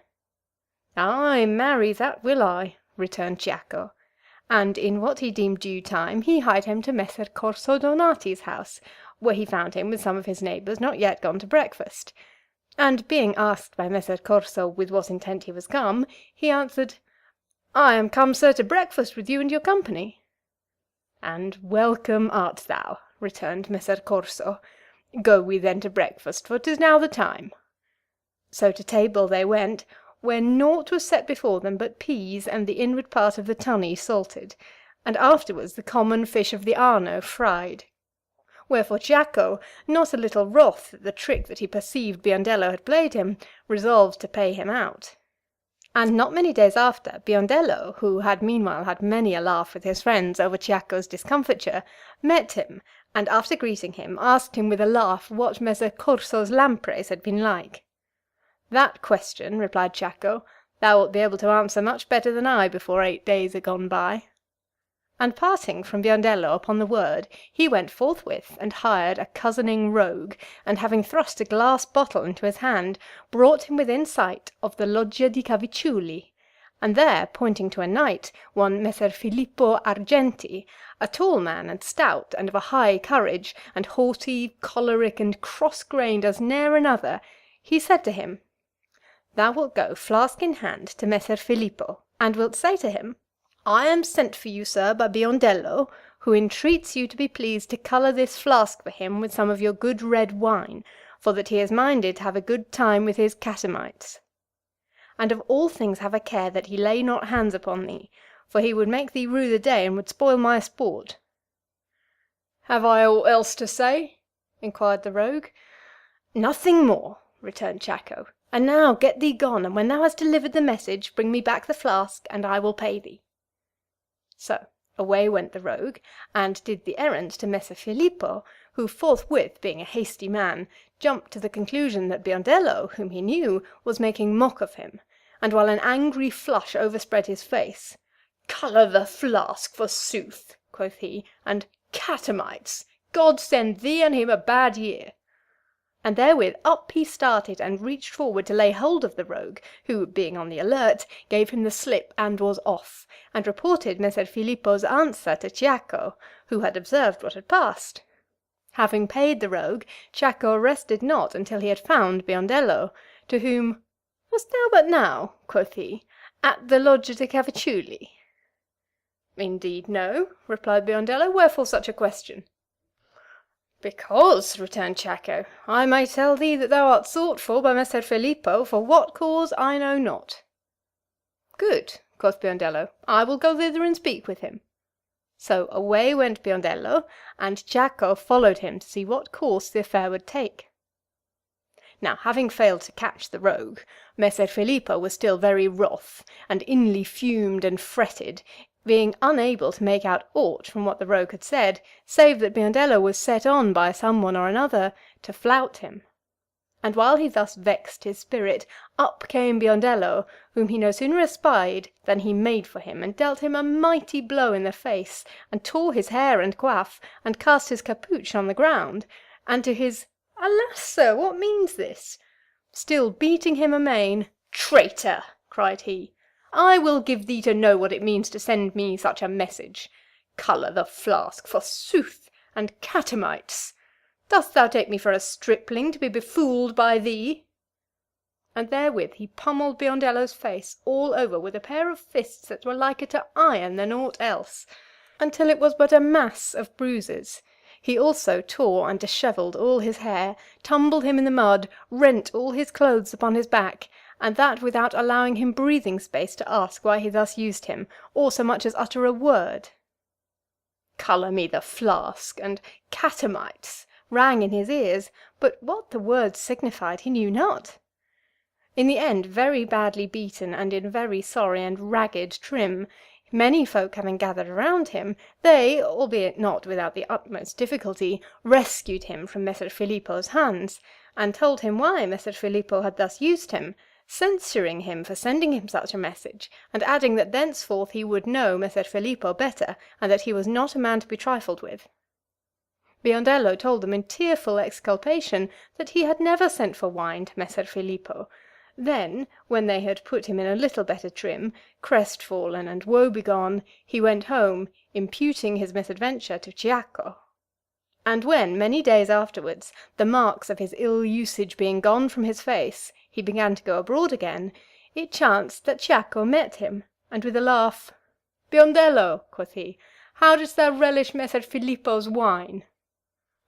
"Ay, marry, that will I," returned Ciacco. And in what he deemed due time, he hied him to Messer Corso Donati's house, where he found him with some of his neighbours not yet gone to breakfast. And being asked by Messer Corso with what intent he was come, he answered, I am come, sir, to breakfast with you and your company. And welcome art thou, returned Messer Corso. Go we then to breakfast, for 'tis now the time. So to table they went, where nought was set before them but peas and the inward part of the tunny salted, and afterwards the common fish of the Arno fried. Wherefore Giaco, not a little wroth at the trick that he perceived Biondello had played him, resolved to pay him out. And not many days after, Biondello, who had meanwhile had many a laugh with his friends over Giaco's discomfiture, met him, and after greeting him, asked him with a laugh what Messer Corso's lampreys had been like. That question, replied Giaco, thou wilt be able to answer much better than I before 8 days are gone by. And parting from Biondello upon the word, he went forthwith and hired a cozening rogue, and having thrust a glass bottle into his hand, brought him within sight of the Loggia di Cavicciulli, and there, pointing to a knight, one Messer Filippo Argenti, a tall man and stout, and of a high courage, and haughty, choleric, and cross-grained as ne'er another, he said to him, Thou wilt go flask in hand to Messer Filippo, and wilt say to him, I am sent for you, sir, by Biondello, who entreats you to be pleased to colour this flask for him with some of your good red wine, for that he is minded to have a good time with his catamites. And of all things have a care that he lay not hands upon thee, for he would make thee rue the day, and would spoil my sport. Have I aught else to say? inquired the rogue. Nothing more, returned Giaco. And now get thee gone, and when thou hast delivered the message, bring me back the flask, and I will pay thee. So away went the rogue, and did the errand to Messer Filippo, who forthwith, being a hasty man, jumped to the conclusion that Biondello, whom he knew, was making mock of him, and while an angry flush overspread his face, Colour the flask, forsooth, quoth he, and catamites! God send thee and him a bad year! And therewith up he started, and reached forward to lay hold of the rogue, who, being on the alert, gave him the slip and was off, and reported Messer Filippo's answer to Giaco, who had observed what had passed. Having paid the rogue, Giaco rested not until he had found Biondello, to whom, "Wast thou but now," quoth he, "at the Loggia di Cavicciulli?" "Indeed, no," replied Biondello. "Wherefore such a question?" "Because," returned Giaco, "I may tell thee that thou art sought for by Messer Filippo, for what cause I know not." "Good," quoth Biondello, "I will go thither and speak with him." So away went Biondello, and Giaco followed him to see what course the affair would take. Now, having failed to catch the rogue, Messer Filippo was still very wroth, and inly fumed and fretted, being unable to make out aught from what the rogue had said, save that Biondello was set on by some one or another to flout him. And while he thus vexed his spirit, up came Biondello, whom he no sooner espied than he made for him, and dealt him a mighty blow in the face, and tore his hair and coif, and cast his capuch on the ground, and to his "Alas, sir, what means this?" still beating him amain, "Traitor!" cried he, "I will give thee to know what it means to send me such a message. Colour the flask, forsooth, and catamites! Dost thou take me for a stripling, to be befooled by thee?" And therewith he pummelled Biondello's face all over with a pair of fists that were liker to iron than aught else, until it was but a mass of bruises. He also tore and dishevelled all his hair, tumbled him in the mud, rent all his clothes upon his back, and that without allowing him breathing space to ask why he thus used him, or so much as utter a word. "Colour me the flask," and "catamites" rang in his ears, but what the words signified he knew not. In the end, very badly beaten, and in very sorry and ragged trim, many folk having gathered around him, they, albeit not without the utmost difficulty, rescued him from Messer Filippo's hands, and told him why Messer Filippo had thus used him, censuring him for sending him such a message, and adding that thenceforth he would know Messer Filippo better, and that he was not a man to be trifled with. Biondello told them in tearful exculpation that he had never sent for wine to Messer Filippo. Then, when they had put him in a little better trim, crestfallen and woebegone, he went home, imputing his misadventure to Giaco. And when, many days afterwards, the marks of his ill usage being gone from his face, he began to go abroad again, it chanced that Giaco met him, and with a laugh, "Biondello," quoth he, "how didst thou relish Messer Filippo's wine?"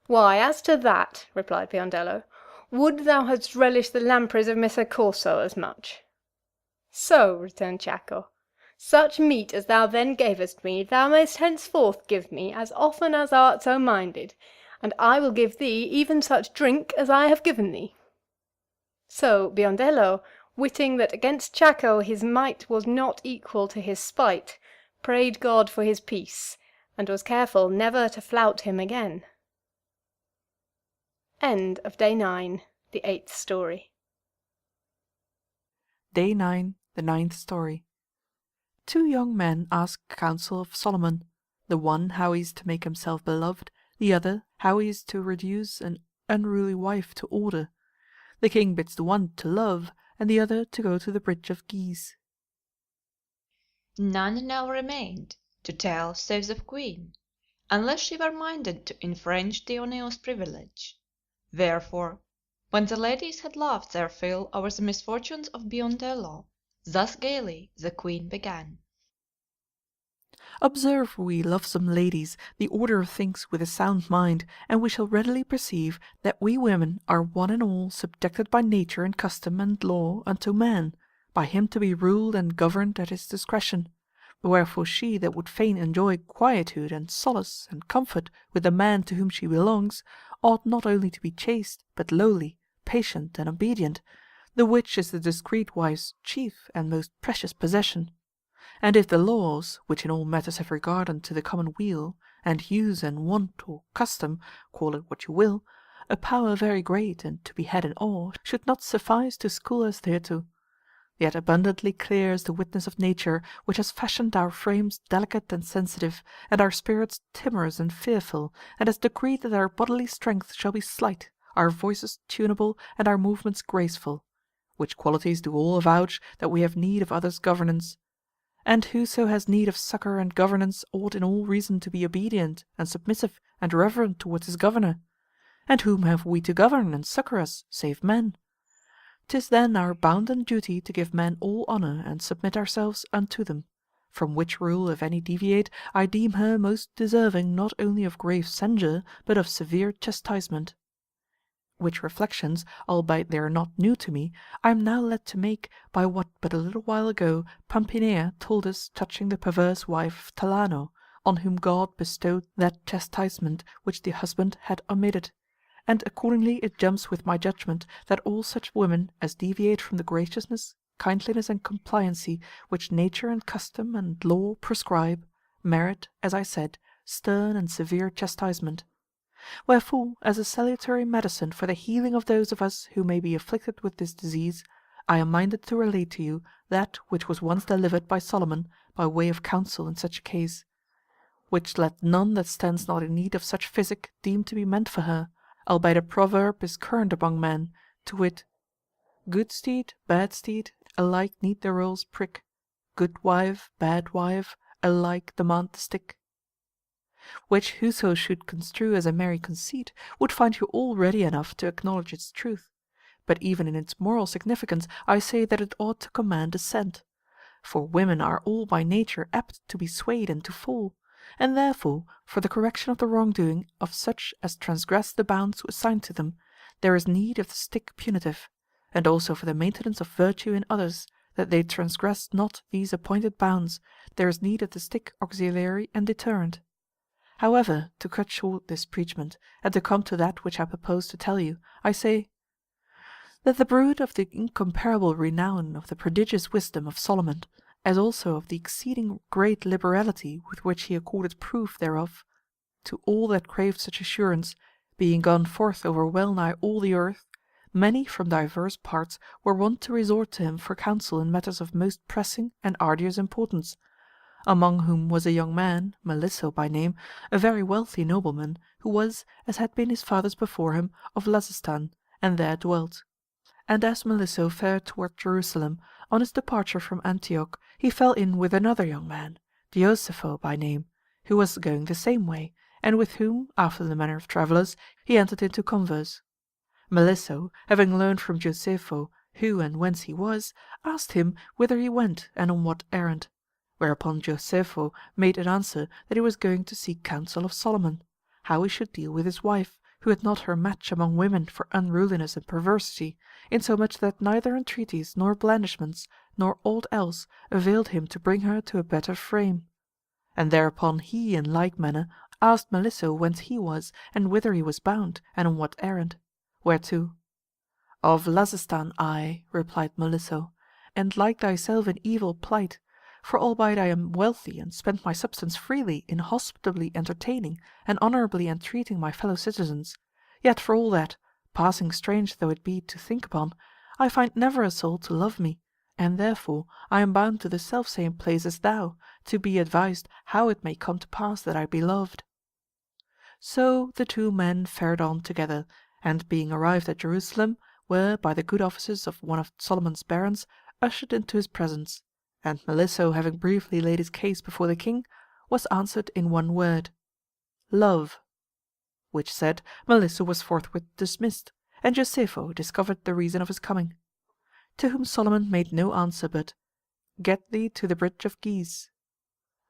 "Why, as to that," replied Biondello, "would thou hadst relished the lampreys of Messer Corso as much." "So," returned Ciacco, "such meat as thou then gavest me, thou mayst henceforth give me as often as thou art so minded, and I will give thee even such drink as I have given thee." So Biondello, witting that against Ciacco his might was not equal to his spite, prayed God for his peace, and was careful never to flout him again. End of Day 9, the 8th Story. Day 9, the 9th Story. Two young men ask counsel of Solomon, the one how he is to make himself beloved, the other how he is to reduce an unruly wife to order. The king bids the one to love, and the other to go to the bridge of geese. None now remained to tell save the queen, unless she were minded to infringe Dioneo's privilege. Wherefore, when the ladies had laughed their fill over the misfortunes of Biondello, thus gaily the queen began. Observe, we lovesome ladies, the order of things with a sound mind, and we shall readily perceive that we women are one and all subjected by nature and custom and law unto man, by him to be ruled and governed at his discretion. Wherefore she that would fain enjoy quietude and solace and comfort with the man to whom she belongs, ought not only to be chaste, but lowly, patient, and obedient, the which is the discreet wife's chief and most precious possession. And if the laws, which in all matters have regard unto the common weal, and use and wont or custom, call it what you will, a power very great and to be had in awe, should not suffice to school us thereto, yet abundantly clear is the witness of nature, which has fashioned our frames delicate and sensitive, and our spirits timorous and fearful, and has decreed that our bodily strength shall be slight, our voices tunable, and our movements graceful, which qualities do all avouch that we have need of others' governance. And whoso has need of succour and governance ought in all reason to be obedient and submissive and reverent towards his governor. And whom have we to govern and succour us, save men? 'Tis then our bounden duty to give men all honour and submit ourselves unto them, from which rule if any deviate, I deem her most deserving not only of grave censure, but of severe chastisement. Which reflections, albeit they are not new to me, I am now led to make by what but a little while ago Pampinea told us touching the perverse wife of Talano, on whom God bestowed that chastisement which the husband had omitted. And accordingly it jumps with my judgment that all such women as deviate from the graciousness, kindliness, and compliancy which nature and custom and law prescribe, merit, as I said, stern and severe chastisement. Wherefore, as a salutary medicine for the healing of those of us who may be afflicted with this disease, I am minded to relate to you that which was once delivered by Solomon by way of counsel in such a case, which let none that stands not in need of such physic deem to be meant for her, albeit a proverb is current among men, to wit, good steed, bad steed, alike need the rowel's prick, good wife, bad wife, alike demand the stick. Which whoso should construe as a merry conceit would find you all ready enough to acknowledge its truth, but even in its moral significance I say that it ought to command assent. For women are all by nature apt to be swayed and to fall, and therefore for the correction of the wrongdoing of such as transgress the bounds assigned to them, there is need of the stick punitive, and also for the maintenance of virtue in others, that they transgress not these appointed bounds, there is need of the stick auxiliary and deterrent. However, to cut short this preachment, and to come to that which I propose to tell you, I say that the brood of the incomparable renown of the prodigious wisdom of Solomon, as also of the exceeding great liberality with which he accorded proof thereof, to all that craved such assurance, being gone forth over well nigh all the earth, many from divers parts were wont to resort to him for counsel in matters of most pressing and arduous importance, among whom was a young man, Melisso by name, a very wealthy nobleman, who was, as had been his fathers before him, of Lazistan, and there dwelt. And as Melisso fared toward Jerusalem, on his departure from Antioch he fell in with another young man, Diosepho by name, who was going the same way, and with whom, after the manner of travellers, he entered into converse. Melisso, having learned from Josepho who and whence he was, asked him whither he went and on what errand. Whereupon Josepho made an answer that he was going to seek counsel of Solomon, how he should deal with his wife, who had not her match among women for unruliness and perversity, insomuch that neither entreaties nor blandishments nor aught else availed him to bring her to a better frame. And thereupon he in like manner asked Melisso whence he was, and whither he was bound, and on what errand. Whereto, "Of Lazistan I," replied Melisso, "and like thyself in evil plight, for albeit I am wealthy and spend my substance freely in hospitably entertaining and honourably entreating my fellow citizens, yet for all that, passing strange though it be to think upon, I find never a soul to love me, and therefore I am bound to the selfsame place as thou, to be advised how it may come to pass that I be loved." So the two men fared on together, and being arrived at Jerusalem, were, by the good offices of one of Solomon's barons, ushered into his presence, and Melisso having briefly laid his case before the king, was answered in one word, "Love." Which said, Melisso was forthwith dismissed, and Josepho discovered the reason of his coming. To whom Solomon made no answer but, "Get thee to the bridge of geese."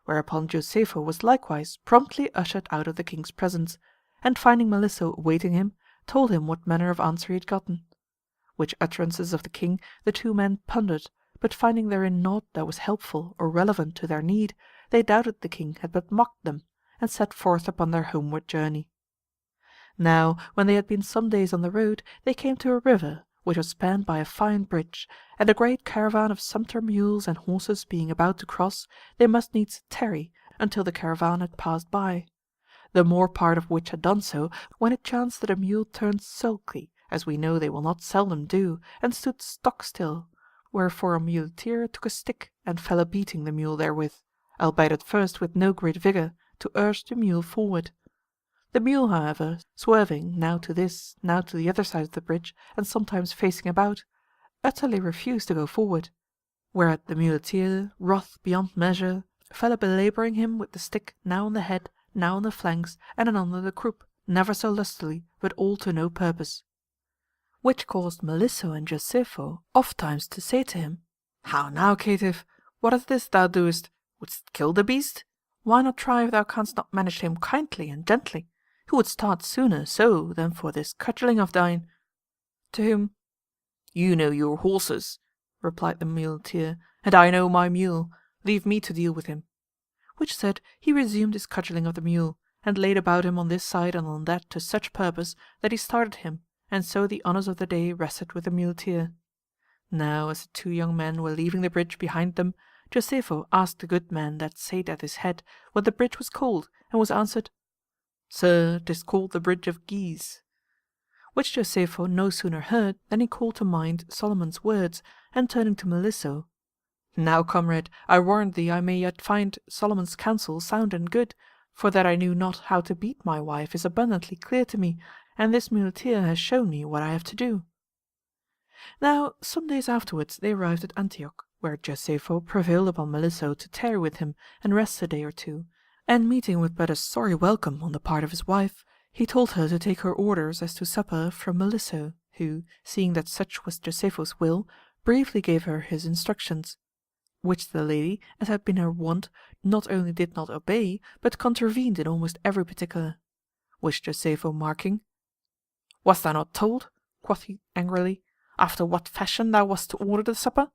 Whereupon Josepho was likewise promptly ushered out of the king's presence, and finding Melisso awaiting him, told him what manner of answer he had gotten. Which utterances of the king the two men pondered, but finding therein naught that was helpful or relevant to their need, they doubted the king had but mocked them, and set forth upon their homeward journey. Now when they had been some days on the road, they came to a river, which was spanned by a fine bridge, and a great caravan of sumpter mules and horses being about to cross, they must needs tarry until the caravan had passed by. The more part of which had done so, when it chanced that a mule turned sulky, as we know they will not seldom do, and stood stock still, wherefore a muleteer took a stick and fell a-beating the mule therewith, albeit at first with no great vigour, to urge the mule forward. The mule, however, swerving now to this, now to the other side of the bridge, and sometimes facing about, utterly refused to go forward, whereat the muleteer, wroth beyond measure, fell a-belabouring him with the stick now on the head, now on the flanks, and anon on the croup, never so lustily, but all to no purpose. Which caused Melisso and Josepho ofttimes to say to him, "How now, caitiff, what is this thou doest? Wouldst kill the beast? Why not try if thou canst not manage him kindly and gently? Who would start sooner so than for this cudgelling of thine?" To whom, "You know your horses," replied the muleteer, "and I know my mule. Leave me to deal with him." Which said, he resumed his cudgelling of the mule, and laid about him on this side and on that to such purpose that he started him, and so the honours of the day rested with the muleteer. Now as the two young men were leaving the bridge behind them, Josepho asked the good man that sate at his head what the bridge was called, and was answered, "Sir, 'tis called the bridge of geese." Which Josepho no sooner heard than he called to mind Solomon's words, and turning to Melisso, "Now, comrade, I warrant thee I may yet find Solomon's counsel sound and good, for that I knew not how to beat my wife is abundantly clear to me, and this muleteer has shown me what I have to do." Now some days afterwards they arrived at Antioch, where Josepho prevailed upon Melisso to tarry with him and rest a day or two, and meeting with but a sorry welcome on the part of his wife, he told her to take her orders as to supper from Melisso, who, seeing that such was Josepho's will, briefly gave her his instructions. Which the lady, as had been her wont, not only did not obey, but contravened in almost every particular. Which Josepho marking, "Wast thou not told," quoth he angrily, "after what fashion thou wast to order the supper?"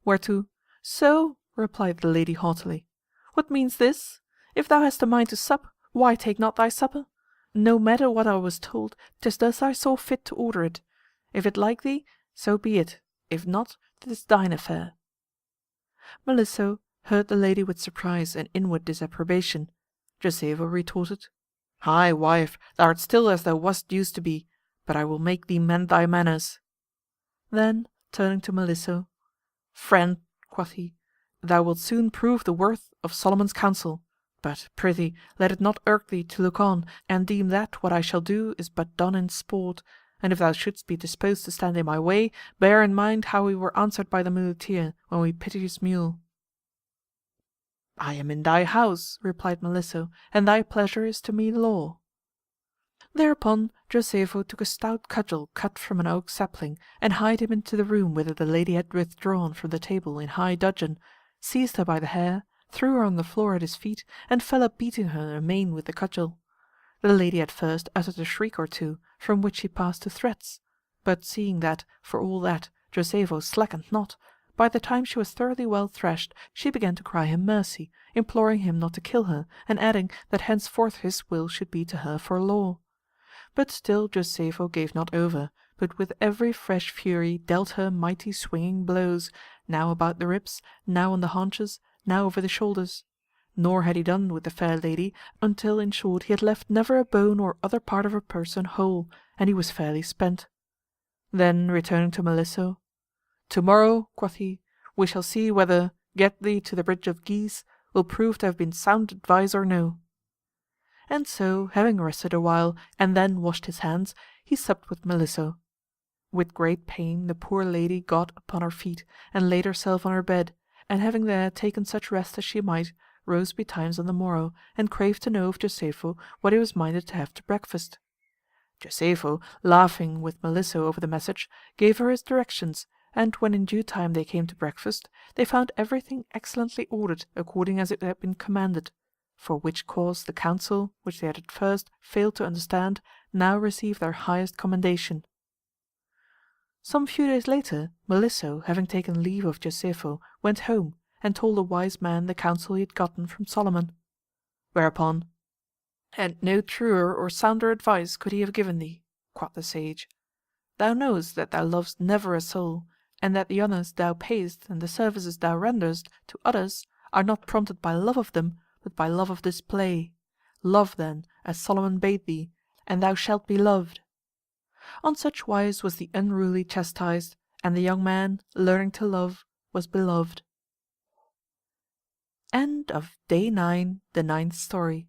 Whereto, "So," replied the lady haughtily, "what means this? If thou hast a mind to sup, why take not thy supper? No matter what I was told, 'tis thus I saw fit to order it. If it like thee, so be it; if not, 'tis thine affair." Melisso heard the lady with surprise and inward disapprobation. Josepho retorted, "Ay, wife, thou art still as thou wast used to be, but I will make thee mend thy manners." Then, turning to Melisso, "Friend," quoth he, "thou wilt soon prove the worth of Solomon's counsel, but, prithee, let it not irk thee to look on, and deem that what I shall do is but done in sport, and if thou shouldst be disposed to stand in my way, bear in mind how we were answered by the muleteer, when we pitied his mule." "I am in thy house," replied Melisso, "and thy pleasure is to me law." Thereupon Josepho took a stout cudgel cut from an oak sapling, and hied him into the room whither the lady had withdrawn from the table in high dudgeon, seized her by the hair, threw her on the floor at his feet, and fell a beating her amain with the cudgel. The lady at first uttered a shriek or two, from which she passed to threats, but seeing that, for all that, Josepho slackened not, by the time she was thoroughly well thrashed, she began to cry him mercy, imploring him not to kill her, and adding that henceforth his will should be to her for law. But still Josepho gave not over, but with every fresh fury dealt her mighty swinging blows, now about the ribs, now on the haunches, now over the shoulders. Nor had he done with the fair lady, until in short he had left never a bone or other part of her person whole, and he was fairly spent. Then returning to Melisso, "Tomorrow," quoth he, "we shall see whether get thee to the bridge of Guise will prove to have been sound advice or no." And so, having rested a while, and then washed his hands, he supped with Melisso. With great pain the poor lady got upon her feet, and laid herself on her bed, and having there taken such rest as she might, rose betimes on the morrow, and craved to know of Josepho what he was minded to have to breakfast. Josepho, laughing with Melisso over the message, gave her his directions, and when in due time they came to breakfast, they found everything excellently ordered according as it had been commanded, for which cause the council, which they had at first failed to understand, now received their highest commendation. Some few days later, Melisso, having taken leave of Josepho, went home, and told a wise man the counsel he had gotten from Solomon. Whereupon, "And no truer or sounder advice could he have given thee," quoth the sage. "Thou knowest that thou lovest never a soul, and that the honours thou payest and the services thou renderest to others are not prompted by love of them, but by love of display. Love then, as Solomon bade thee, and thou shalt be loved." On such wise was the unruly chastised, and the young man, learning to love, was beloved. End of Day 9, the 9th Story.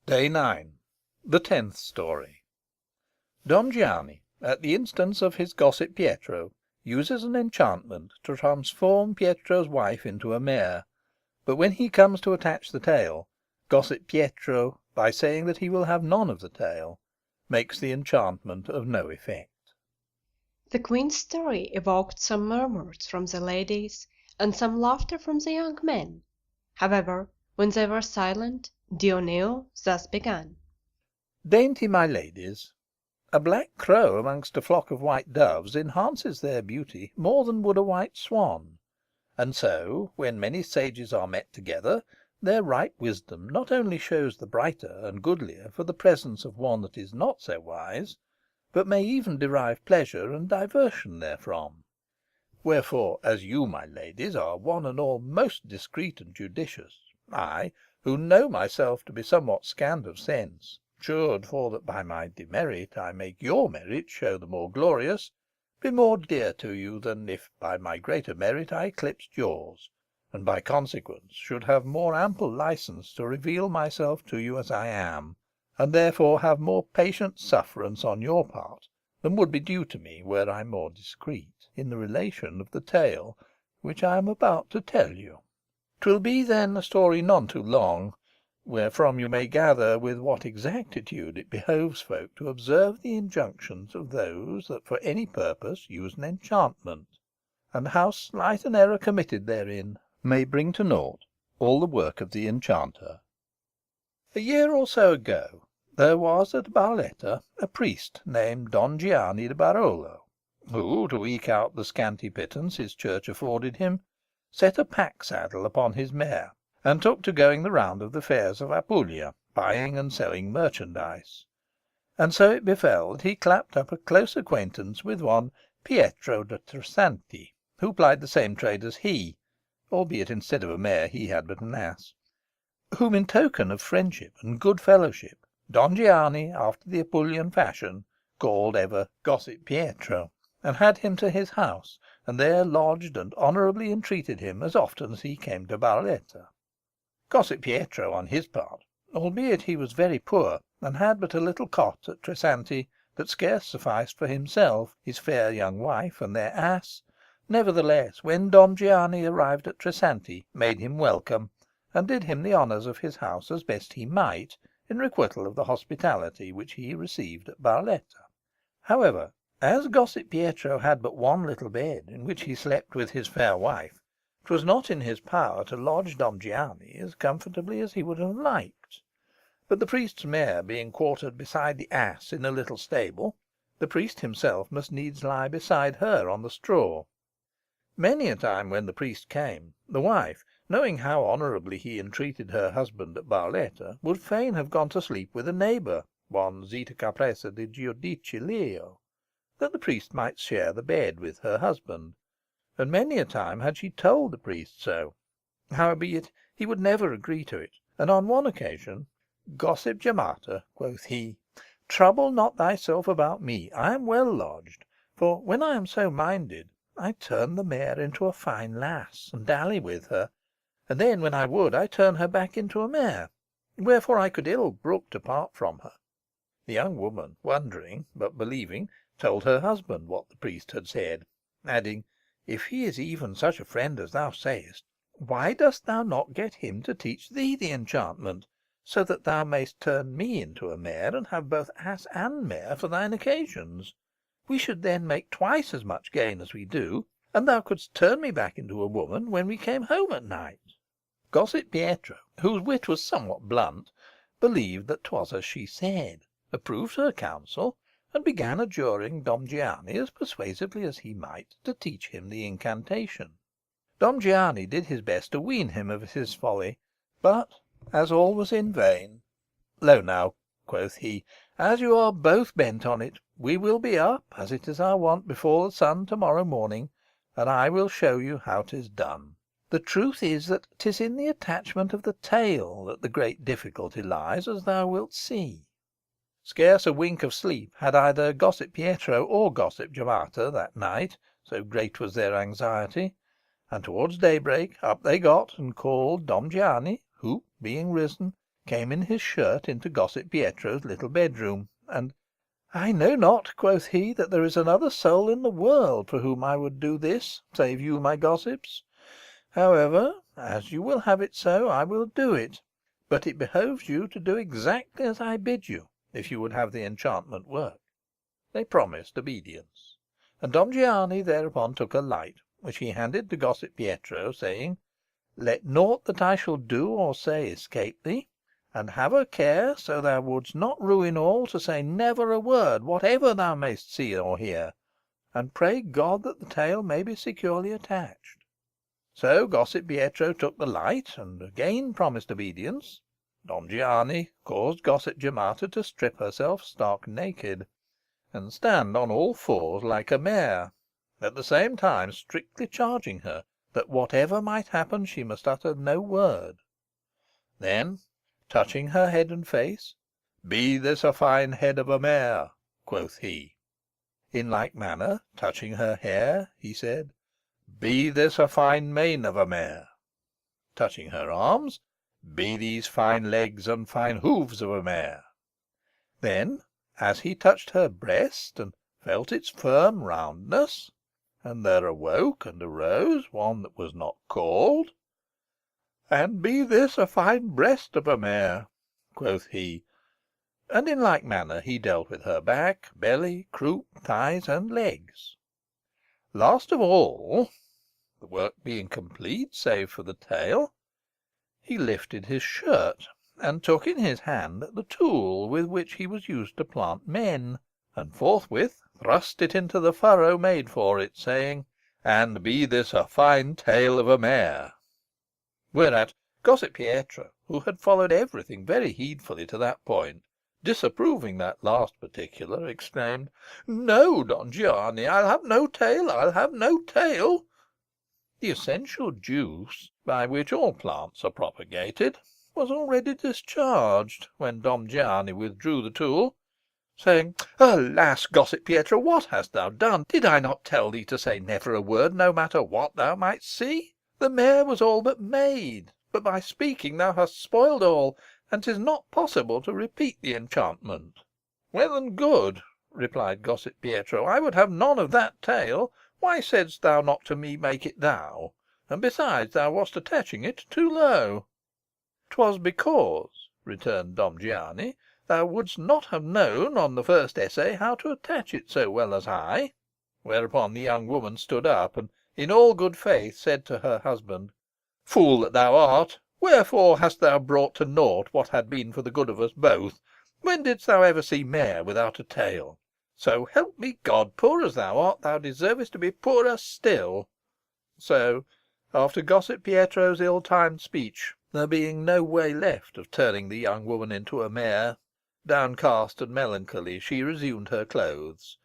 Day 9. The 10th Story. Don Gianni, at the instance of his gossip Pietro, uses an enchantment to transform Pietro's wife into a mare, but when he comes to attach the tail, gossip Pietro, by saying that he will have none of the tail, makes the enchantment of no effect. The Queen's story evoked some murmurs from the ladies and some laughter from the young men. However, when they were silent, Dioneo thus began. Dainty my ladies, a black crow amongst a flock of white doves enhances their beauty more than would a white swan. And so, when many sages are met together, their right wisdom not only shows the brighter and goodlier for the presence of one that is not so wise, but may even derive pleasure and diversion therefrom. Wherefore, as you, my ladies, are one and all most discreet and judicious, I, who know myself to be somewhat scant of sense, should, for that by my demerit I make your merit show the more glorious, be more dear to you than if by my greater merit I eclipsed yours, and by consequence should have more ample license to reveal myself to you as I am, and therefore have more patient sufferance on your part than would be due to me were I more discreet in the relation of the tale which I am about to tell you. 'Twill be then a story none too long, wherefrom you may gather with what exactitude it behoves folk to observe the injunctions of those that for any purpose use an enchantment, and how slight an error committed therein may bring to naught all the work of the enchanter. A year or so ago there was at Barletta a priest named Don Gianni de Barolo, who, to eke out the scanty pittance his church afforded him, set a pack saddle upon his mare, and took to going the round of the fairs of Apulia, buying and selling merchandise. And so it befell that he clapped up a close acquaintance with one Pietro de Tresanti, who plied the same trade as he, albeit instead of a mare he had but an ass, whom in token of friendship and good fellowship Don Gianni, after the Apulian fashion, called ever Gossip Pietro, and had him to his house, and there lodged and honourably entreated him as often as he came to Barletta. Gossip Pietro, on his part, albeit he was very poor, and had but a little cot at Tresanti that scarce sufficed for himself, his fair young wife, and their ass, nevertheless, when Don Gianni arrived at Tresanti, made him welcome, and did him the honours of his house as best he might, in requital of the hospitality which he received at Barletta. However, As Gossip Pietro had but one little bed, in which he slept with his fair wife, 'twas not in his power to lodge Dom Gianni as comfortably as he would have liked. But the priest's mare being quartered beside the ass in a little stable, the priest himself must needs lie beside her on the straw. Many a time when the priest came, the wife, knowing how honourably he entreated her husband at Barletta, would fain have gone to sleep with a neighbour, one Zita Capressa di Giudice Leo, that the priest might share the bed with her husband, and many a time had she told the priest so. Howbeit he would never agree to it, and on one occasion, "Gossip Giamata," quoth he, "trouble not thyself about me, I am well lodged, for when I am so minded, I turn the mare into a fine lass, and dally with her, and then when I would, I turn her back into a mare, wherefore I could ill brook to part from her." The young woman, wondering, but believing, told her husband what the priest had said, adding, "If he is even such a friend as thou sayest, why dost thou not get him to teach thee the enchantment, so that thou mayst turn me into a mare, and have both ass and mare for thine occasions? We should then make twice as much gain as we do, and thou couldst turn me back into a woman when we came home at night." Gossip Pietro, whose wit was somewhat blunt, believed that 'twas as she said, approved her counsel, and began adjuring Dom Gianni as persuasively as he might to teach him the incantation. Dom Gianni did his best to wean him of his folly, but, as all was in vain, "Lo now," quoth he, "as you are both bent on it, we will be up, as it is our wont, before the sun to-morrow morning, and I will show you how 'tis done. The truth is that 'tis in the attachment of the tail that the great difficulty lies, as thou wilt see." Scarce a wink of sleep had either Gossip Pietro or Gossip Giamata that night, so great was their anxiety, and towards daybreak up they got and called Dom Gianni, who, being risen, came in his shirt into Gossip Pietro's little bedroom, and "I know not," quoth he, "that there is another soul in the world for whom I would do this, save you, my gossips. However, as you will have it so, I will do it. But it behoves you to do exactly as I bid you, if you would have the enchantment work." They promised obedience, and Dom Gianni thereupon took a light, which he handed to Gossip Pietro, saying, "Let naught that I shall do or say escape thee, and have a care so thou wouldst not ruin all to say never a word, whatever thou mayst see or hear, and pray God that the tail may be securely attached." So Gossip Pietro took the light, and again promised obedience. Dom Gianni caused Gossip Giamata to strip herself stark naked, and stand on all fours like a mare, at the same time strictly charging her that whatever might happen she must utter no word. Then, touching her head and face, "Be this a fine head of a mare?" quoth he. In like manner, touching her hair, he said, "Be this a fine mane of a mare?" Touching her arms, "Be these fine legs and fine hoofs of a mare?" Then, as he touched her breast, and felt its firm roundness, and there awoke and arose one that was not called, "And be this a fine breast of a mare?" quoth he, and in like manner he dealt with her back, belly, croup, thighs, and legs. Last of all, the work being complete, save for the tail, he lifted his shirt, and took in his hand the tool with which he was used to plant men, and forthwith thrust it into the furrow made for it, saying, "And be this a fine tail of a mare?" Whereat Gossip Pietro, who had followed everything very heedfully to that point, disapproving that last particular, exclaimed, "No, Don Giovanni, I'll have no tail, I'll have no tail." The essential juice, by which all plants are propagated, was already discharged, when Dom Giovanni withdrew the tool, saying, "Alas, Gossip Pietro, what hast thou done? Did I not tell thee to say never a word, no matter what thou mightst see? The mare was all but made, but by speaking thou hast spoiled all, and 'tis not possible to repeat the enchantment." "Well and good," replied Gossip Pietro. "I would have none of that tail. Why saidst thou not to me, make it thou? And besides, thou wast attaching it too low." "'Twas because," returned Dom Giovanni, thou wouldst not have known on the first essay how to attach it so well as I." Whereupon the young woman stood up, and in all good faith said to her husband, "Fool that thou art, wherefore hast thou brought to naught what had been for the good of us both? When didst thou ever see mare without a tail? So help me God, poor as thou art, thou deservest to be poorer still." So, after gossip Pietro's ill-timed speech, there being no way left of turning the young woman into a mare, downcast and melancholy she resumed her clothes,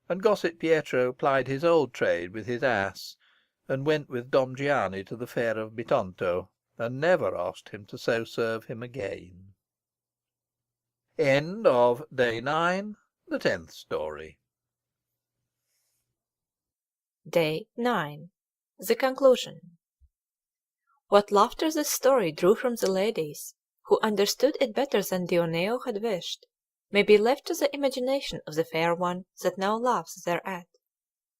and gossip Pietro plied his old trade with his ass, and went with Dom Gianni to the fair of Bitonto, and never asked him to so serve him again. End of Day 9, the 10th Story. Day 9. The Conclusion. What laughter this story drew from the ladies, who understood it better than Dioneo had wished, may be left to the imagination of the fair one that now laughs thereat.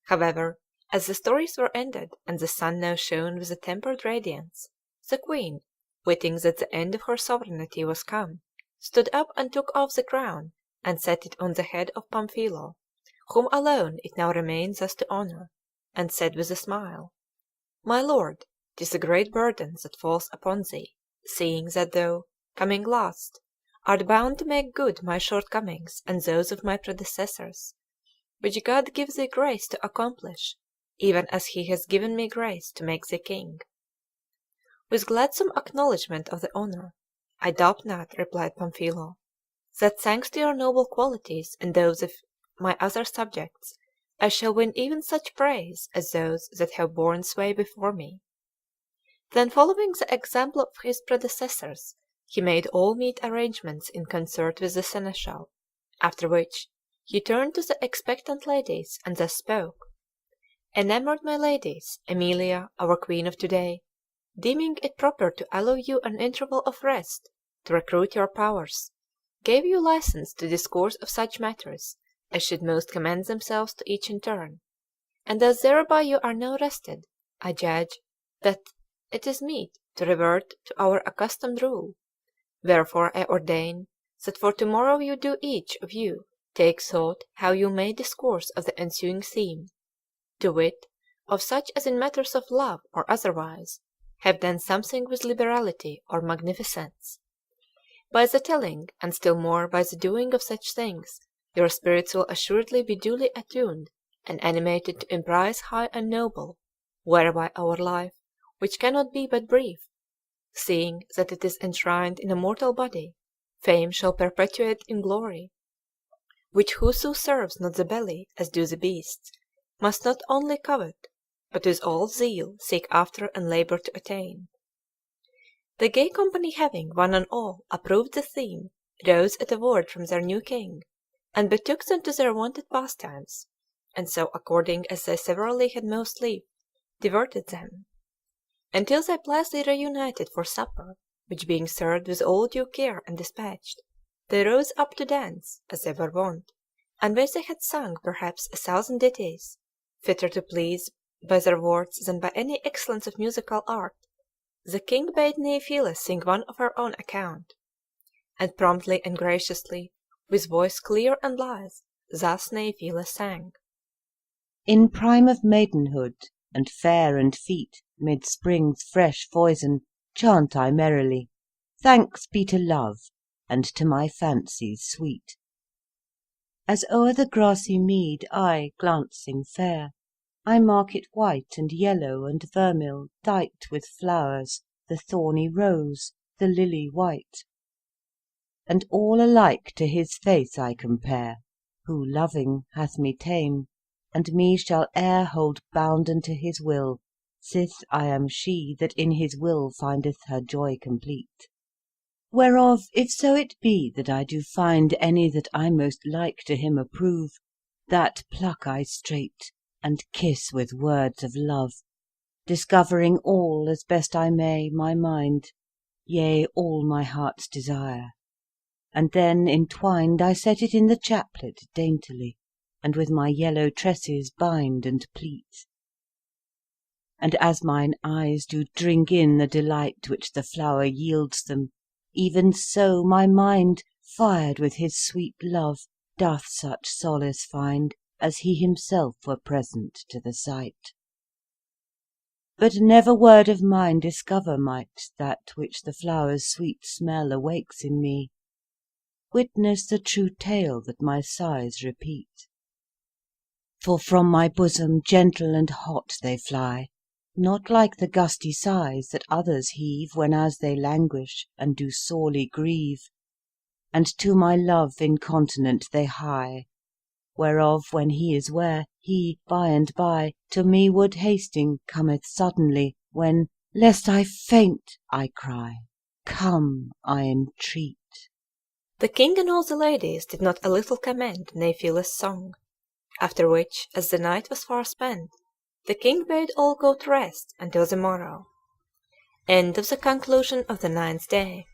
However, as the stories were ended, and the sun now shone with a tempered radiance, the queen, witting that the end of her sovereignty was come, stood up and took off the crown, and set it on the head of Pamphilo, whom alone it now remained thus to honour, and said with a smile, "My lord, 'tis a great burden that falls upon thee, seeing that thou, coming last, art bound to make good my shortcomings and those of my predecessors, which God give thee grace to accomplish, even as he has given me grace to make thee king." "With gladsome acknowledgment of the honour, I doubt not," replied Pamphilo, "that, thanks to your noble qualities and those of my other subjects, I shall win even such praise as those that have borne sway before me." Then, following the example of his predecessors, he made all meet arrangements in concert with the seneschal, after which he turned to the expectant ladies, and thus spoke: "Enamoured my ladies, Emilia, our queen of today, deeming it proper to allow you an interval of rest to recruit your powers, gave you license to discourse of such matters as should most commend themselves to each in turn; and as thereby you are now rested, I judge that it is meet to revert to our accustomed rule; wherefore I ordain that for tomorrow you do each of you take thought how you may discourse of the ensuing theme, to wit, of such as in matters of love or otherwise have done something with liberality or magnificence. By the telling, and still more by the doing of such things, your spirits will assuredly be duly attuned and animated to emprise high and noble, whereby our life, which cannot be but brief, seeing that it is enshrined in a mortal body, fame shall perpetuate in glory, which whoso serves not the belly as do the beasts, must not only covet, but with all zeal seek after and labour to attain." The gay company having, one and all, approved the theme, rose at a word from their new king, and betook them to their wonted pastimes, and so, according as they severally had most leave, diverted them, until they blithely reunited for supper, which being served with all due care and dispatched, they rose up to dance, as they were wont, and when they had sung perhaps 1,000 ditties, fitter to please by their words than by any excellence of musical art, the king bade Neaphila sing one of her own account; and promptly and graciously, with voice clear and blithe, thus Neaphila sang: In prime of maidenhood, and fair and feet, mid spring's fresh foison, chant I merrily, thanks be to love, and to my fancies sweet. As o'er the grassy mead I, glancing fair, I mark it white and yellow and vermil, dight with flowers, the thorny rose, the lily white. And all alike to his face I compare, who, loving, hath me tame, and me shall e'er hold bounden to his will, sith I am she that in his will findeth her joy complete. Whereof, if so it be that I do find any that I most like to him approve, that pluck I straight, and kiss with words of love, discovering all, as best I may, my mind, yea, all my heart's desire. And then entwined I set it in the chaplet daintily, and with my yellow tresses bind and pleat. And as mine eyes do drink in the delight which the flower yields them, even so my mind, fired with his sweet love, doth such solace find, as he himself were present to the sight. But never word of mine discover might that which the flower's sweet smell awakes in me. Witness the true tale that my sighs repeat. For from my bosom gentle and hot they fly, not like the gusty sighs that others heave whenas they languish and do sorely grieve, and to my love incontinent they hie, whereof when he is ware, he by and by to me would hasting cometh suddenly, when, lest I faint, I cry, come, I entreat. The king and all the ladies did not a little commend Neiphile's song. After which, as the night was far spent, the king bade all go to rest until the morrow. End of the conclusion of the 9th day.